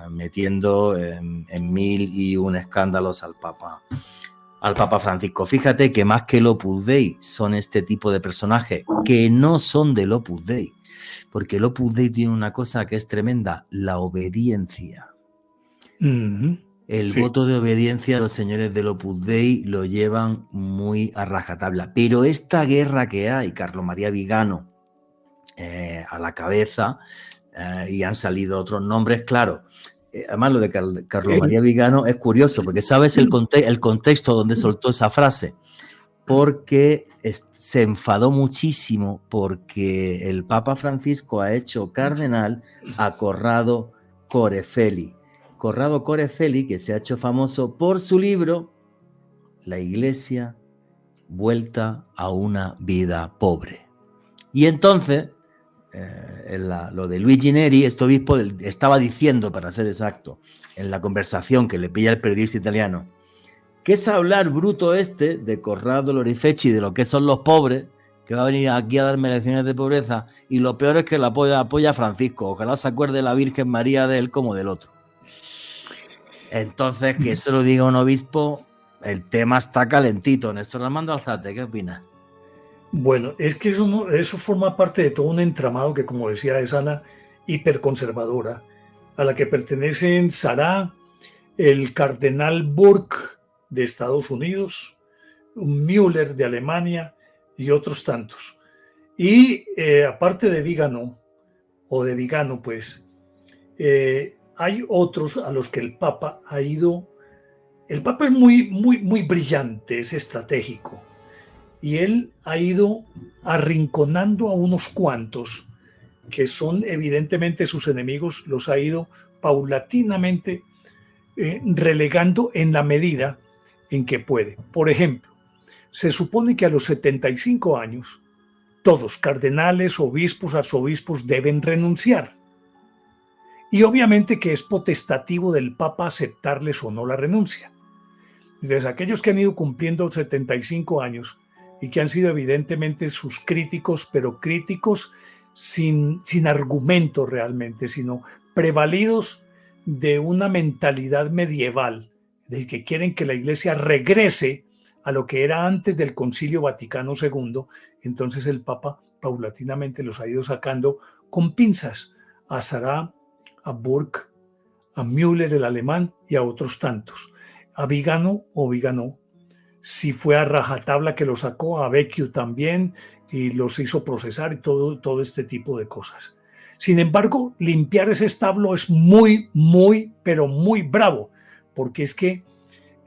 metiendo en mil y un escándalos al Papa Francisco. Fíjate que más que el Opus Dei son este tipo de personajes que no son del Opus Dei, porque el Opus Dei tiene una cosa que es tremenda: la obediencia. El voto de obediencia a los señores del Opus Dei lo llevan muy a rajatabla. Pero esta guerra que hay, Carlo María Vigano a la cabeza, y han salido otros nombres, claro. Además, lo de Carlo María Vigano es curioso, porque sabes el contexto donde soltó esa frase, porque se enfadó muchísimo porque el Papa Francisco ha hecho cardenal a Corrado Corefeli. Corrado Corefeli, que se ha hecho famoso por su libro La Iglesia vuelta a una vida pobre. Y entonces, lo de Luigi Neri, este obispo, estaba diciendo, para ser exacto, en la conversación que le pilla el periodista italiano, que es hablar bruto de Corrado Lorifecci, de lo que son los pobres, que va a venir aquí a darme lecciones de pobreza, y lo peor es que la apoya a Francisco. Ojalá se acuerde la Virgen María de él como del otro. Entonces, que eso lo diga un obispo, el tema está calentito. Néstor Armando Alzate, ¿qué opinas? Bueno, es que eso forma parte de todo un entramado que, como decía, es Ana, hiperconservadora, a la que pertenecen Sarah, el cardenal Burke de Estados Unidos, Müller de Alemania y otros tantos. Y aparte de Vigano, pues, hay otros a los que el Papa ha ido. El Papa es muy brillante, es estratégico. Y él ha ido arrinconando a unos cuantos que son evidentemente sus enemigos, los ha ido paulatinamente relegando en la medida en que puede. Por ejemplo, se supone que a los 75 años todos, cardenales, obispos, arzobispos, deben renunciar. Y obviamente que es potestativo del Papa aceptarles o no la renuncia. Entonces, aquellos que han ido cumpliendo 75 años y que han sido evidentemente sus críticos, pero críticos sin argumento realmente, sino prevalidos de una mentalidad medieval, de que quieren que la Iglesia regrese a lo que era antes del Concilio Vaticano II, entonces el Papa paulatinamente los ha ido sacando con pinzas a Sarah, a Burke, a Müller el alemán y a otros tantos. A Vigano si fue a rajatabla que lo sacó, a Vecchio también, y los hizo procesar y todo este tipo de cosas. Sin embargo, limpiar ese establo es muy, pero muy bravo, porque es que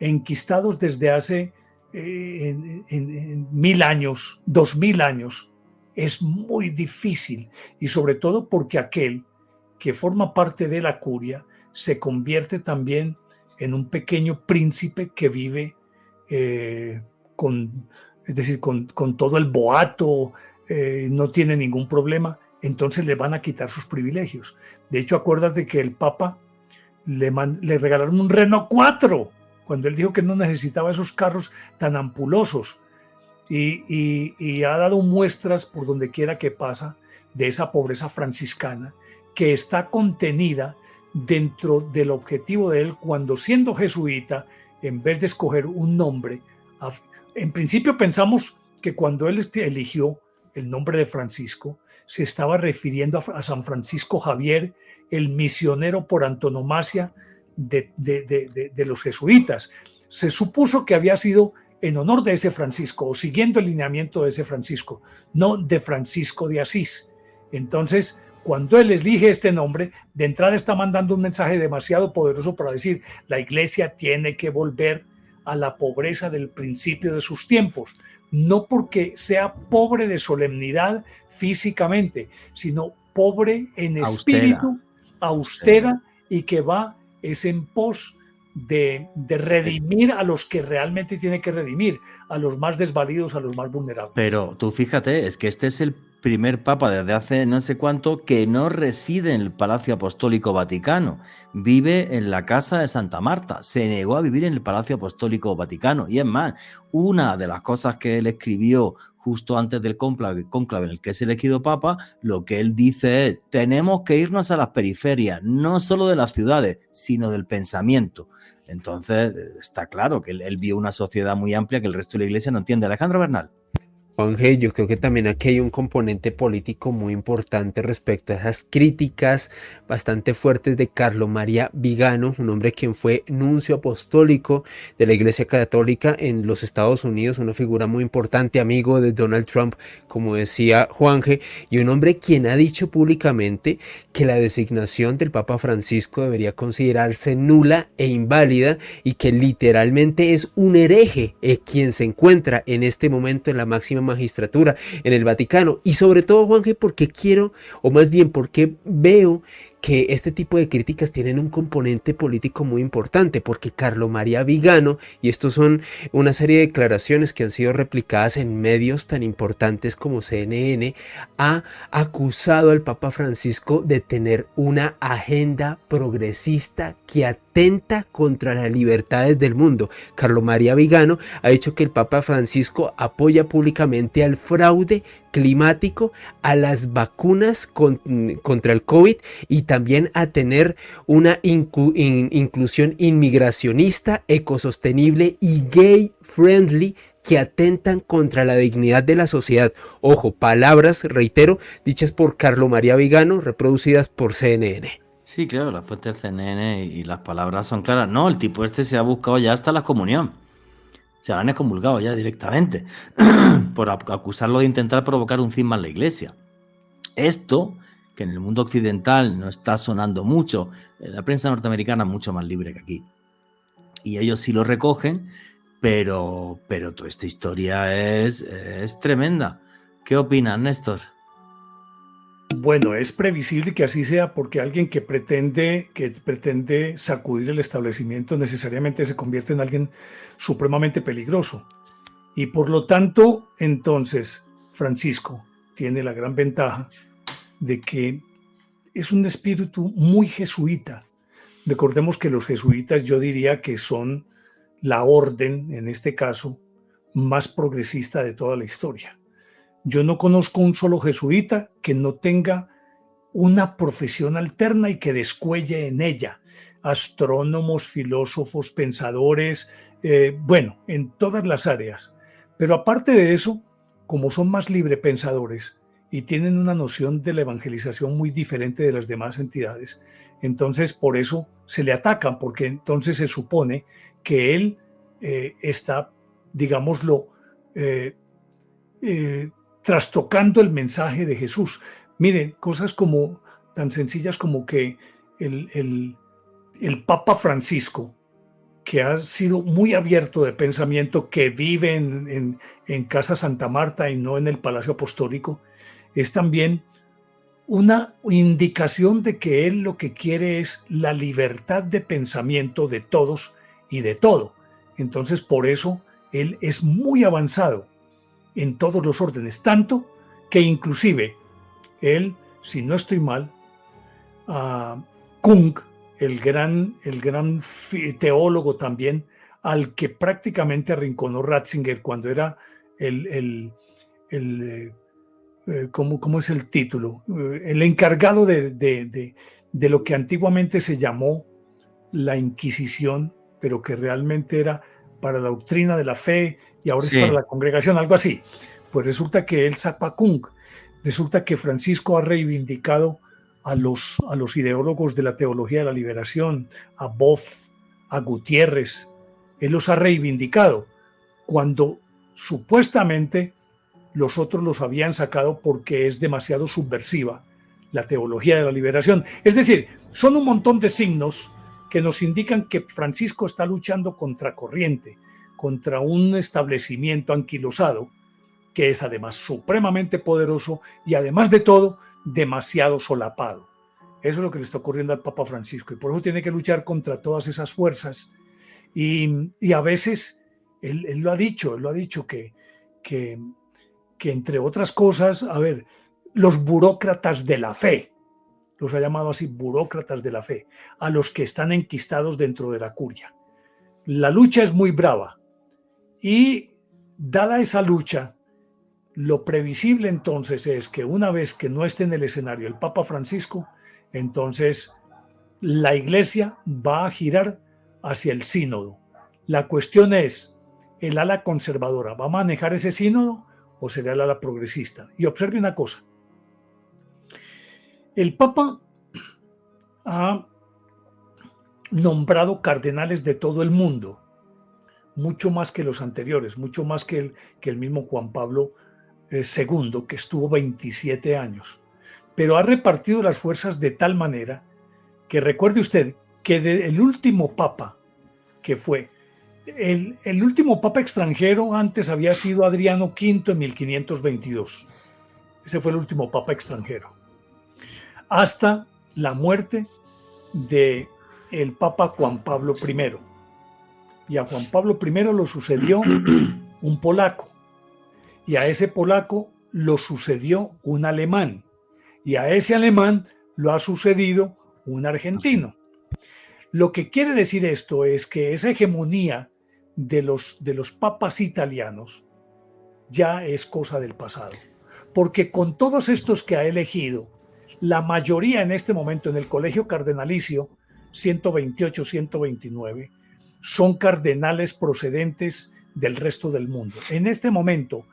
enquistados desde hace 1000 años, 2000 años, es muy difícil, y sobre todo porque aquel que forma parte de la curia se convierte también en un pequeño príncipe que vive con todo el boato, no tiene ningún problema, entonces le van a quitar sus privilegios. De hecho, acuérdate que el Papa le regalaron un Renault 4 cuando él dijo que no necesitaba esos carros tan ampulosos, y ha dado muestras por donde quiera que pasa de esa pobreza franciscana que está contenida dentro del objetivo de él cuando, siendo jesuita, en vez de escoger un nombre, en principio pensamos que cuando él eligió el nombre de Francisco se estaba refiriendo a San Francisco Javier, el misionero por antonomasia de los jesuitas. Se supuso que había sido en honor de ese Francisco o siguiendo el lineamiento de ese Francisco, no de Francisco de Asís. Entonces, cuando él elige este nombre, de entrada está mandando un mensaje demasiado poderoso para decir: la Iglesia tiene que volver a la pobreza del principio de sus tiempos, no porque sea pobre de solemnidad físicamente, sino pobre en espíritu, austera, y que va es en pos de redimir a los que realmente tiene que redimir, a los más desvalidos, a los más vulnerables. Pero tú fíjate, es que este es el primer papa desde hace no sé cuánto que no reside en el Palacio Apostólico Vaticano, vive en la casa de Santa Marta, se negó a vivir en el Palacio Apostólico Vaticano. Y es más, una de las cosas que él escribió justo antes del cónclave en el que es elegido papa, lo que él dice es: tenemos que irnos a las periferias, no solo de las ciudades, sino del pensamiento. Entonces está claro que él vio una sociedad muy amplia que el resto de la Iglesia no entiende. Alejandro Bernal. Juanje, yo creo que también aquí hay un componente político muy importante respecto a esas críticas bastante fuertes de Carlo María Vigano, un hombre quien fue nuncio apostólico de la Iglesia Católica en los Estados Unidos, una figura muy importante, amigo de Donald Trump, como decía Juanje, y un hombre quien ha dicho públicamente que la designación del Papa Francisco debería considerarse nula e inválida, y que literalmente es un hereje quien se encuentra en este momento en la máxima magistratura en el Vaticano. Y sobre todo, Juanje, porque quiero, o más bien porque veo que este tipo de críticas tienen un componente político muy importante, porque Carlo María Vigano, y estos son una serie de declaraciones que han sido replicadas en medios tan importantes como CNN, ha acusado al Papa Francisco de tener una agenda progresista que atenta contra las libertades del mundo. Carlo María Vigano ha dicho que el Papa Francisco apoya públicamente al fraude climático, a las vacunas contra el COVID, y también a tener una inclusión inmigracionista, ecosostenible y gay friendly que atentan contra la dignidad de la sociedad. Ojo, palabras, reitero, dichas por Carlo María Vigano, reproducidas por CNN. Sí, claro, la fuente de CNN y las palabras son claras. No, el tipo este se ha buscado ya hasta la comunión. Se la han excomulgado ya directamente por acusarlo de intentar provocar un cisma en la Iglesia. Esto, que en el mundo occidental no está sonando mucho, la prensa norteamericana es mucho más libre que aquí. Y ellos sí lo recogen, pero toda esta historia es tremenda. ¿Qué opinas, Néstor? Bueno, es previsible que así sea porque alguien que pretende sacudir el establecimiento necesariamente se convierte en alguien supremamente peligroso. Y por lo tanto, entonces, Francisco tiene la gran ventaja de que es un espíritu muy jesuita. Recordemos que los jesuitas, yo diría que son la orden, en este caso, más progresista de toda la historia. Yo no conozco un solo jesuita que no tenga una profesión alterna y que descuelle en ella. Astrónomos, filósofos, pensadores, bueno, en todas las áreas. Pero aparte de eso, como son más librepensadores y tienen una noción de la evangelización muy diferente de las demás entidades, entonces por eso se le atacan, porque entonces se supone que él está, digámoslo, trastocando el mensaje de Jesús. Miren, cosas como tan sencillas como que el Papa Francisco, que ha sido muy abierto de pensamiento, que vive en Casa Santa Marta y no en el Palacio Apostólico, es también una indicación de que él lo que quiere es la libertad de pensamiento de todos y de todo. Entonces, por eso, él es muy avanzado en todos los órdenes, tanto que inclusive él, si no estoy mal, Kung, el gran teólogo también, al que prácticamente arrinconó Ratzinger cuando era ¿cómo es el título? El encargado de lo que antiguamente se llamó la Inquisición, pero que realmente era para la doctrina de la fe y ahora Sí. es para la congregación, algo así. Pues resulta que él saca a Kung. Resulta que Francisco ha reivindicado a los ideólogos de la teología de la liberación, a Boff, a Gutiérrez. Él los ha reivindicado cuando supuestamente los otros los habían sacado porque es demasiado subversiva la teología de la liberación. Es decir, son un montón de signos que nos indican que Francisco está luchando contra corriente, contra un establecimiento anquilosado que es además supremamente poderoso y además de todo demasiado solapado. Eso es lo que le está ocurriendo al Papa Francisco y por eso tiene que luchar contra todas esas fuerzas y a veces él lo ha dicho que entre otras cosas, a ver, los burócratas de la fe, los ha llamado así, burócratas de la fe, a los que están enquistados dentro de la curia. La lucha es muy brava y dada esa lucha, lo previsible entonces es que una vez que no esté en el escenario el Papa Francisco, entonces la Iglesia va a girar hacia el sínodo. La cuestión es, ¿el ala conservadora va a manejar ese sínodo o será el ala progresista? Y observe una cosa. El Papa ha nombrado cardenales de todo el mundo, mucho más que los anteriores, mucho más que el mismo Juan Pablo II, que estuvo 27 años. Pero ha repartido las fuerzas de tal manera que recuerde usted que el último papa que fue, el último papa extranjero antes había sido Adriano V en 1522. Ese fue el último papa extranjero. Hasta la muerte del Papa Juan Pablo I. Y a Juan Pablo I lo sucedió un polaco. Y a ese polaco lo sucedió un alemán. Y a ese alemán lo ha sucedido un argentino. Lo que quiere decir esto es que esa hegemonía de los papas italianos ya es cosa del pasado. Porque con todos estos que ha elegido, la mayoría en este momento en el colegio cardenalicio, 128, 129, son cardenales procedentes del resto del mundo. En este momento,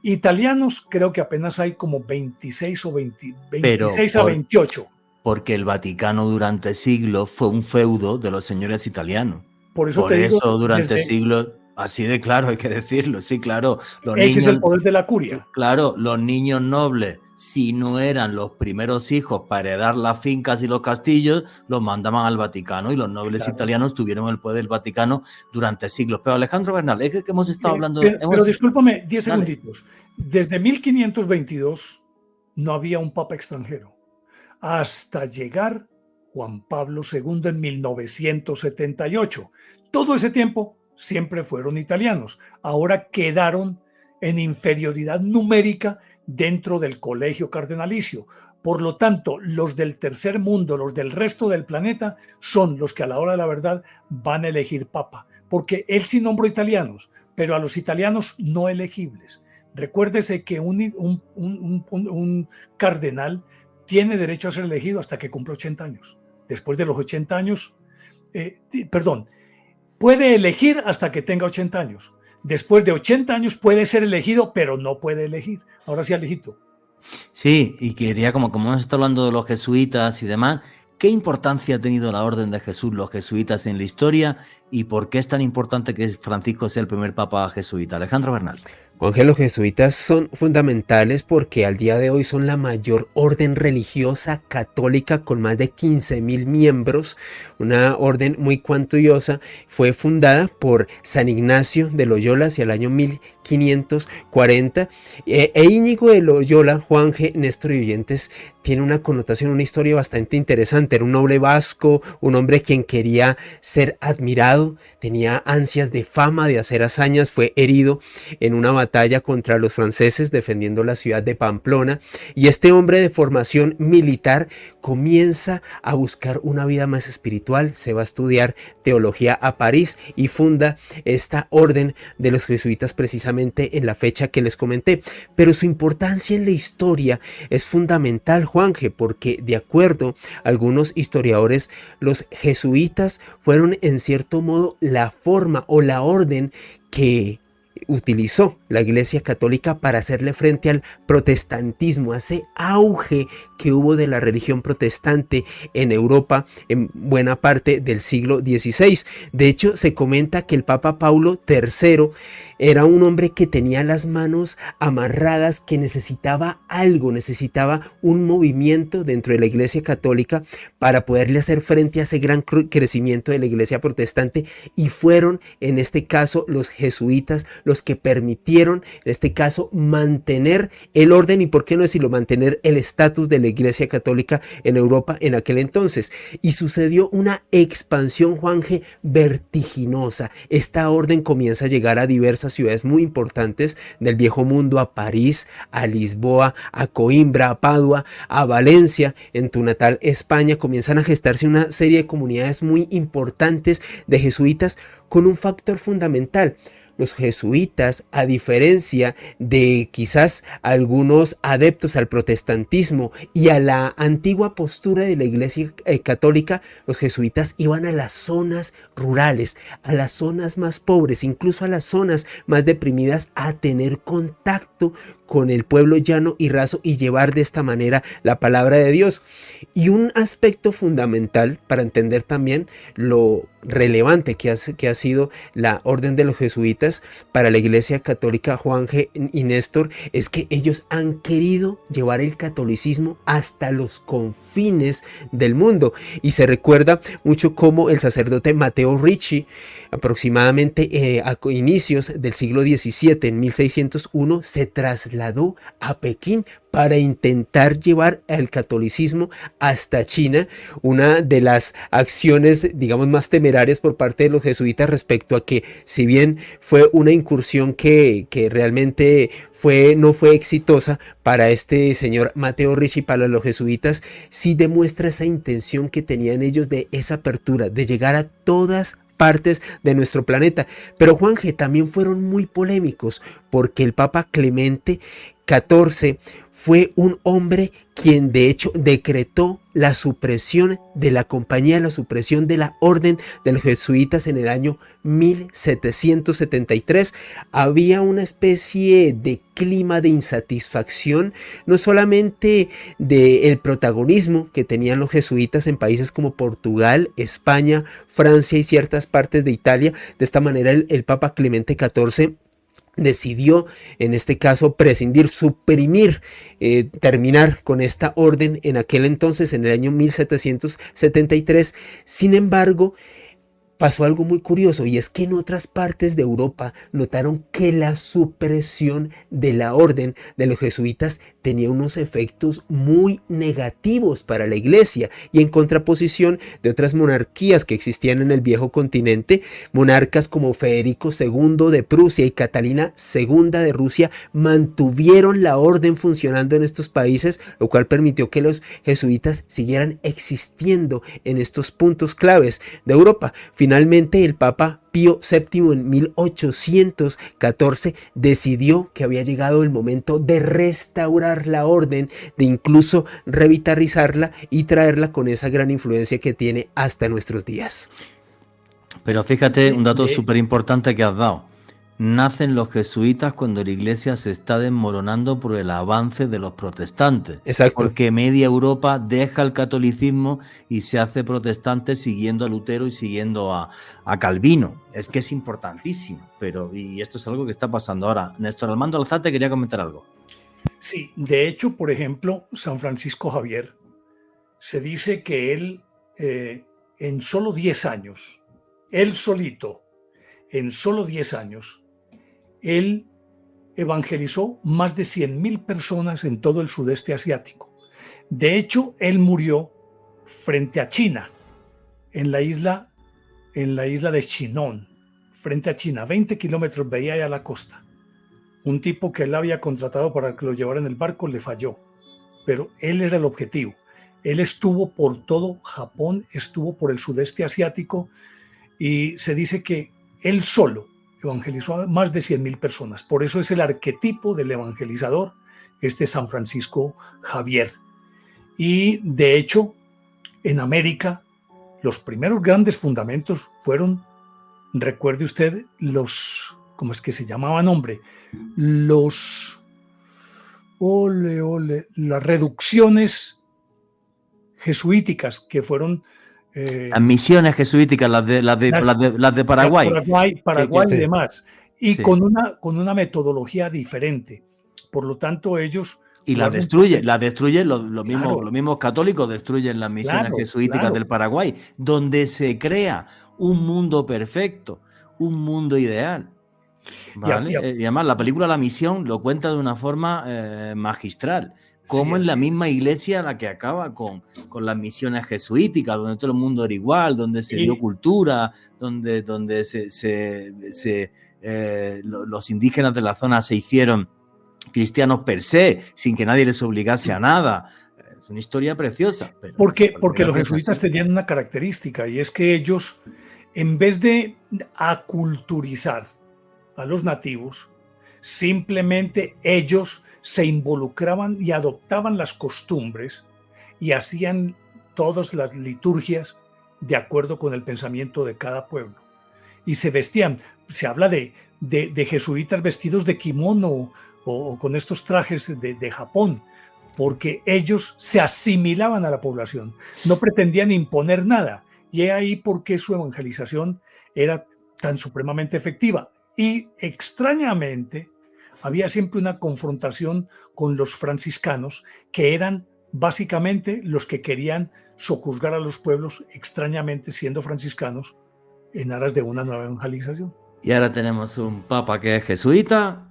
italianos creo que apenas hay como 26 o 26 a 28. Porque el Vaticano durante siglos fue un feudo de los señores italianos. Por eso durante siglos, así de claro hay que decirlo, sí, claro. Ese es el poder de la curia. Claro, los niños nobles, si no eran los primeros hijos para heredar las fincas y los castillos, los mandaban al Vaticano y los nobles italianos tuvieron el poder del Vaticano durante siglos. Pero Alejandro Bernal, es que hemos estado hablando... Pero discúlpame, 10 segunditos. Desde 1522 no había un papa extranjero, hasta llegar Juan Pablo II en 1978. Todo ese tiempo siempre fueron italianos. Ahora quedaron en inferioridad numérica dentro del colegio cardenalicio. Por lo tanto, los del tercer mundo, los del resto del planeta, son los que a la hora de la verdad van a elegir papa, porque él sí nombró italianos, pero a los italianos no elegibles. Recuérdese que un cardenal tiene derecho a ser elegido hasta que cumple 80 años. Después de los 80 años, puede elegir hasta que tenga 80 años. Después de 80 años puede ser elegido, pero no puede elegir. Ahora sí, Alejito. Sí, y quería, como hemos estado hablando de los jesuitas y demás, ¿qué importancia ha tenido la Orden de Jesús, los jesuitas en la historia, y por qué es tan importante que Francisco sea el primer papa jesuita? Alejandro Bernal. Juanje, los jesuitas son fundamentales porque al día de hoy son la mayor orden religiosa católica con más de 15.000 miembros, una orden muy cuantiosa. Fue fundada por San Ignacio de Loyola hacia el año 1540 Íñigo de Loyola, Juanje, Néstor y oyentes, tiene una connotación, una historia bastante interesante. Era un noble vasco, un hombre quien quería ser admirado, tenía ansias de fama, de hacer hazañas, fue herido en una batalla contra los franceses defendiendo la ciudad de Pamplona, y este hombre de formación militar comienza a buscar una vida más espiritual, se va a estudiar teología a París y funda esta orden de los jesuitas precisamente en la fecha que les comenté. Pero su importancia en la historia es fundamental, Juanje, porque de acuerdo a algunos historiadores, los jesuitas fueron en cierto modo la forma o la orden que utilizó la Iglesia Católica para hacerle frente al protestantismo, a ese auge que hubo de la religión protestante en Europa en buena parte del siglo XVI. De hecho, se comenta que el Papa Paulo III era un hombre que tenía las manos amarradas, que necesitaba algo, necesitaba un movimiento dentro de la Iglesia Católica para poderle hacer frente a ese gran crecimiento de la Iglesia protestante, y fueron en este caso los jesuitas los que permitieron en este caso mantener el orden y, por qué no decirlo, mantener el estatus de la Iglesia Católica en Europa en aquel entonces. Y sucedió una expansión, Juanje, vertiginosa. Esta orden comienza a llegar a diversas ciudades muy importantes del viejo mundo, a París, a Lisboa, a Coimbra, a Padua, a Valencia, en tu natal España. Comienzan a gestarse una serie de comunidades muy importantes de jesuitas con un factor fundamental. Los jesuitas, a diferencia de quizás algunos adeptos al protestantismo y a la antigua postura de la Iglesia Católica, los jesuitas iban a las zonas rurales, a las zonas más pobres, incluso a las zonas más deprimidas, a tener contacto con el pueblo llano y raso y llevar de esta manera la palabra de Dios. Y un aspecto fundamental para entender también lo relevante que ha sido la orden de los jesuitas para la Iglesia Católica, Juanje y Néstor, es que ellos han querido llevar el catolicismo hasta los confines del mundo. Y se recuerda mucho cómo el sacerdote Matteo Ricci, aproximadamente a inicios del siglo XVII, en 1601, se trasladó a Pekín para intentar llevar el catolicismo hasta China, una de las acciones, digamos, más temerarias por parte de los jesuitas respecto a que, si bien fue una incursión que realmente no fue exitosa para este señor Matteo Ricci, para los jesuitas, sí demuestra esa intención que tenían ellos de esa apertura, de llegar a todas partes de nuestro planeta. Pero, Juanje, también fueron muy polémicos porque el Papa Clemente XIV fue un hombre quien de hecho decretó la supresión de la compañía, la supresión de la orden de los jesuitas en el año 1773. Había una especie de clima de insatisfacción, no solamente del protagonismo que tenían los jesuitas en países como Portugal, España, Francia y ciertas partes de Italia. De esta manera el Papa Clemente XIV decidió, en este caso, prescindir, suprimir, terminar con esta orden en aquel entonces, en el año 1773. Sin embargo, pasó algo muy curioso, y es que en otras partes de Europa notaron que la supresión de la orden de los jesuitas tenía unos efectos muy negativos para la iglesia, y en contraposición de otras monarquías que existían en el viejo continente, monarcas como Federico II de Prusia y Catalina II de Rusia mantuvieron la orden funcionando en estos países, lo cual permitió que los jesuitas siguieran existiendo en estos puntos claves de Europa. Finalmente, el Papa Pío VII en 1814 decidió que había llegado el momento de restaurar la orden, de incluso revitalizarla y traerla con esa gran influencia que tiene hasta nuestros días. Pero fíjate un dato súper importante que has dado. Nacen los jesuitas cuando la iglesia se está desmoronando por el avance de los protestantes. Exacto. Porque media Europa deja el catolicismo y se hace protestante siguiendo a Lutero y siguiendo a Calvino. Es que es importantísimo. Y esto es algo que está pasando ahora. Néstor Armando Alzate quería comentar algo. Sí, de hecho, por ejemplo, San Francisco Javier, se dice que él en solo 10 años, él solito, en solo 10 años, él evangelizó más de 100.000 personas en todo el sudeste asiático. De hecho, él murió frente a China, en la isla de Chinon, frente a China, 20 kilómetros veía ya la costa. Un tipo que él había contratado para que lo llevara en el barco le falló, pero él era el objetivo. Él estuvo por todo Japón, estuvo por el sudeste asiático, y se dice que él solo evangelizó a más de 100.000 personas. Por eso es el arquetipo del evangelizador, San Francisco Javier. Y de hecho, en América, los primeros grandes fundamentos fueron, recuerde usted, ¿cómo es que se llamaban, hombre? Las reducciones jesuíticas que fueron... las misiones jesuíticas, las de Paraguay. Paraguay y demás. Y sí. con una metodología diferente. Por lo tanto, ellos... Y las destruyen los mismos católicos destruyen las misiones jesuíticas del Paraguay, donde se crea un mundo perfecto, un mundo ideal. ¿Vale? Y además la película La Misión lo cuenta de una forma magistral. Como en la misma iglesia la que acaba con las misiones jesuíticas, donde todo el mundo era igual, donde se dio cultura, donde los indígenas de la zona se hicieron cristianos per se, sin que nadie les obligase a nada. Es una historia preciosa. Porque los jesuitas tenían una característica, y es que ellos, en vez de aculturizar a los nativos, simplemente ellos se involucraban y adoptaban las costumbres y hacían todas las liturgias de acuerdo con el pensamiento de cada pueblo. Y se vestían, se habla de jesuitas vestidos de kimono o con estos trajes de Japón, porque ellos se asimilaban a la población, no pretendían imponer nada. Y es ahí por qué su evangelización era tan supremamente efectiva. Y extrañamente, había siempre una confrontación con los franciscanos, que eran básicamente los que querían sojuzgar a los pueblos, extrañamente siendo franciscanos, en aras de una nueva evangelización. Y ahora tenemos un papa que es jesuita,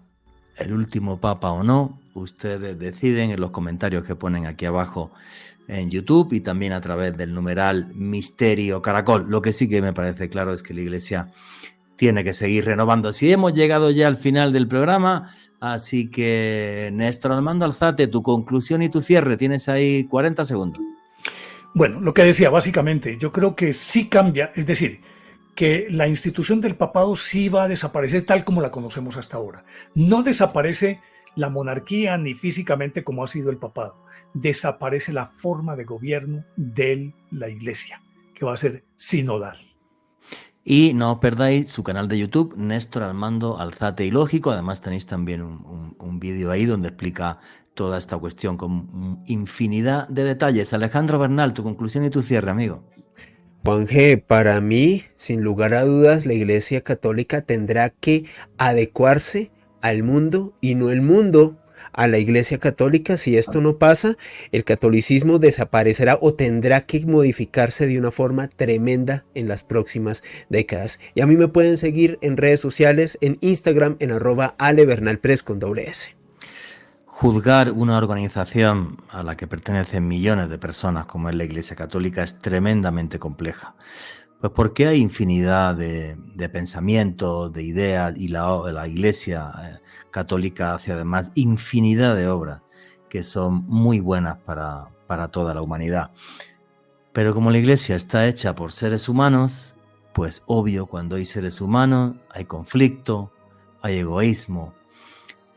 el último papa o no, ustedes deciden en los comentarios que ponen aquí abajo en YouTube y también a través del numeral Misterio Caracol. Lo que sí que me parece claro es que la Iglesia tiene que seguir renovando. Si hemos llegado ya al final del programa, así que Néstor Armando Alzate, tu conclusión y tu cierre, tienes ahí 40 segundos. Bueno, lo que decía, básicamente, yo creo que sí cambia, es decir, que la institución del papado sí va a desaparecer tal como la conocemos hasta ahora. No desaparece la monarquía ni físicamente como ha sido el papado. Desaparece la forma de gobierno de la Iglesia, que va a ser sinodal. Y no os perdáis su canal de YouTube, Néstor Armando Alzate y Lógico. Además tenéis también un vídeo ahí donde explica toda esta cuestión con infinidad de detalles. Alejandro Bernal, tu conclusión y tu cierre, amigo. Juanje, para mí, sin lugar a dudas, la Iglesia Católica tendrá que adecuarse al mundo y no el mundo a la Iglesia Católica. Si esto no pasa, el catolicismo desaparecerá o tendrá que modificarse de una forma tremenda en las próximas décadas. Y a mí me pueden seguir en redes sociales, en Instagram, en @alebernalpress con @S. Juzgar una organización a la que pertenecen millones de personas como es la Iglesia Católica es tremendamente compleja. Pues porque hay infinidad de pensamientos, de ideas, y la Iglesia Católica hace además infinidad de obras que son muy buenas para toda la humanidad. Pero como la Iglesia está hecha por seres humanos, pues obvio, cuando hay seres humanos hay conflicto, hay egoísmo,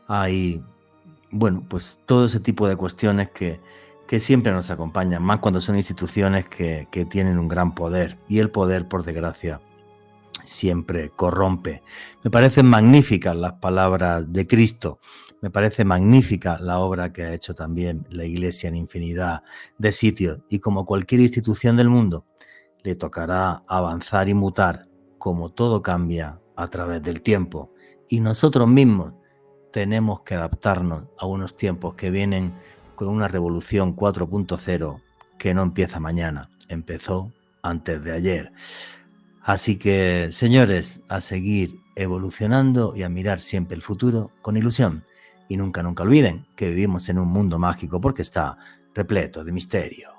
hay, bueno, pues todo ese tipo de cuestiones que siempre nos acompañan, más cuando son instituciones que tienen un gran poder, y el poder, por desgracia, siempre corrompe. Me parecen magníficas las palabras de Cristo, me parece magnífica la obra que ha hecho también la Iglesia en infinidad de sitios, y como cualquier institución del mundo, le tocará avanzar y mutar, como todo cambia a través del tiempo, y nosotros mismos tenemos que adaptarnos a unos tiempos que vienen con una revolución 4.0 que no empieza mañana, empezó antes de ayer. Así que, señores, a seguir evolucionando y a mirar siempre el futuro con ilusión. Y nunca olviden que vivimos en un mundo mágico porque está repleto de misterio.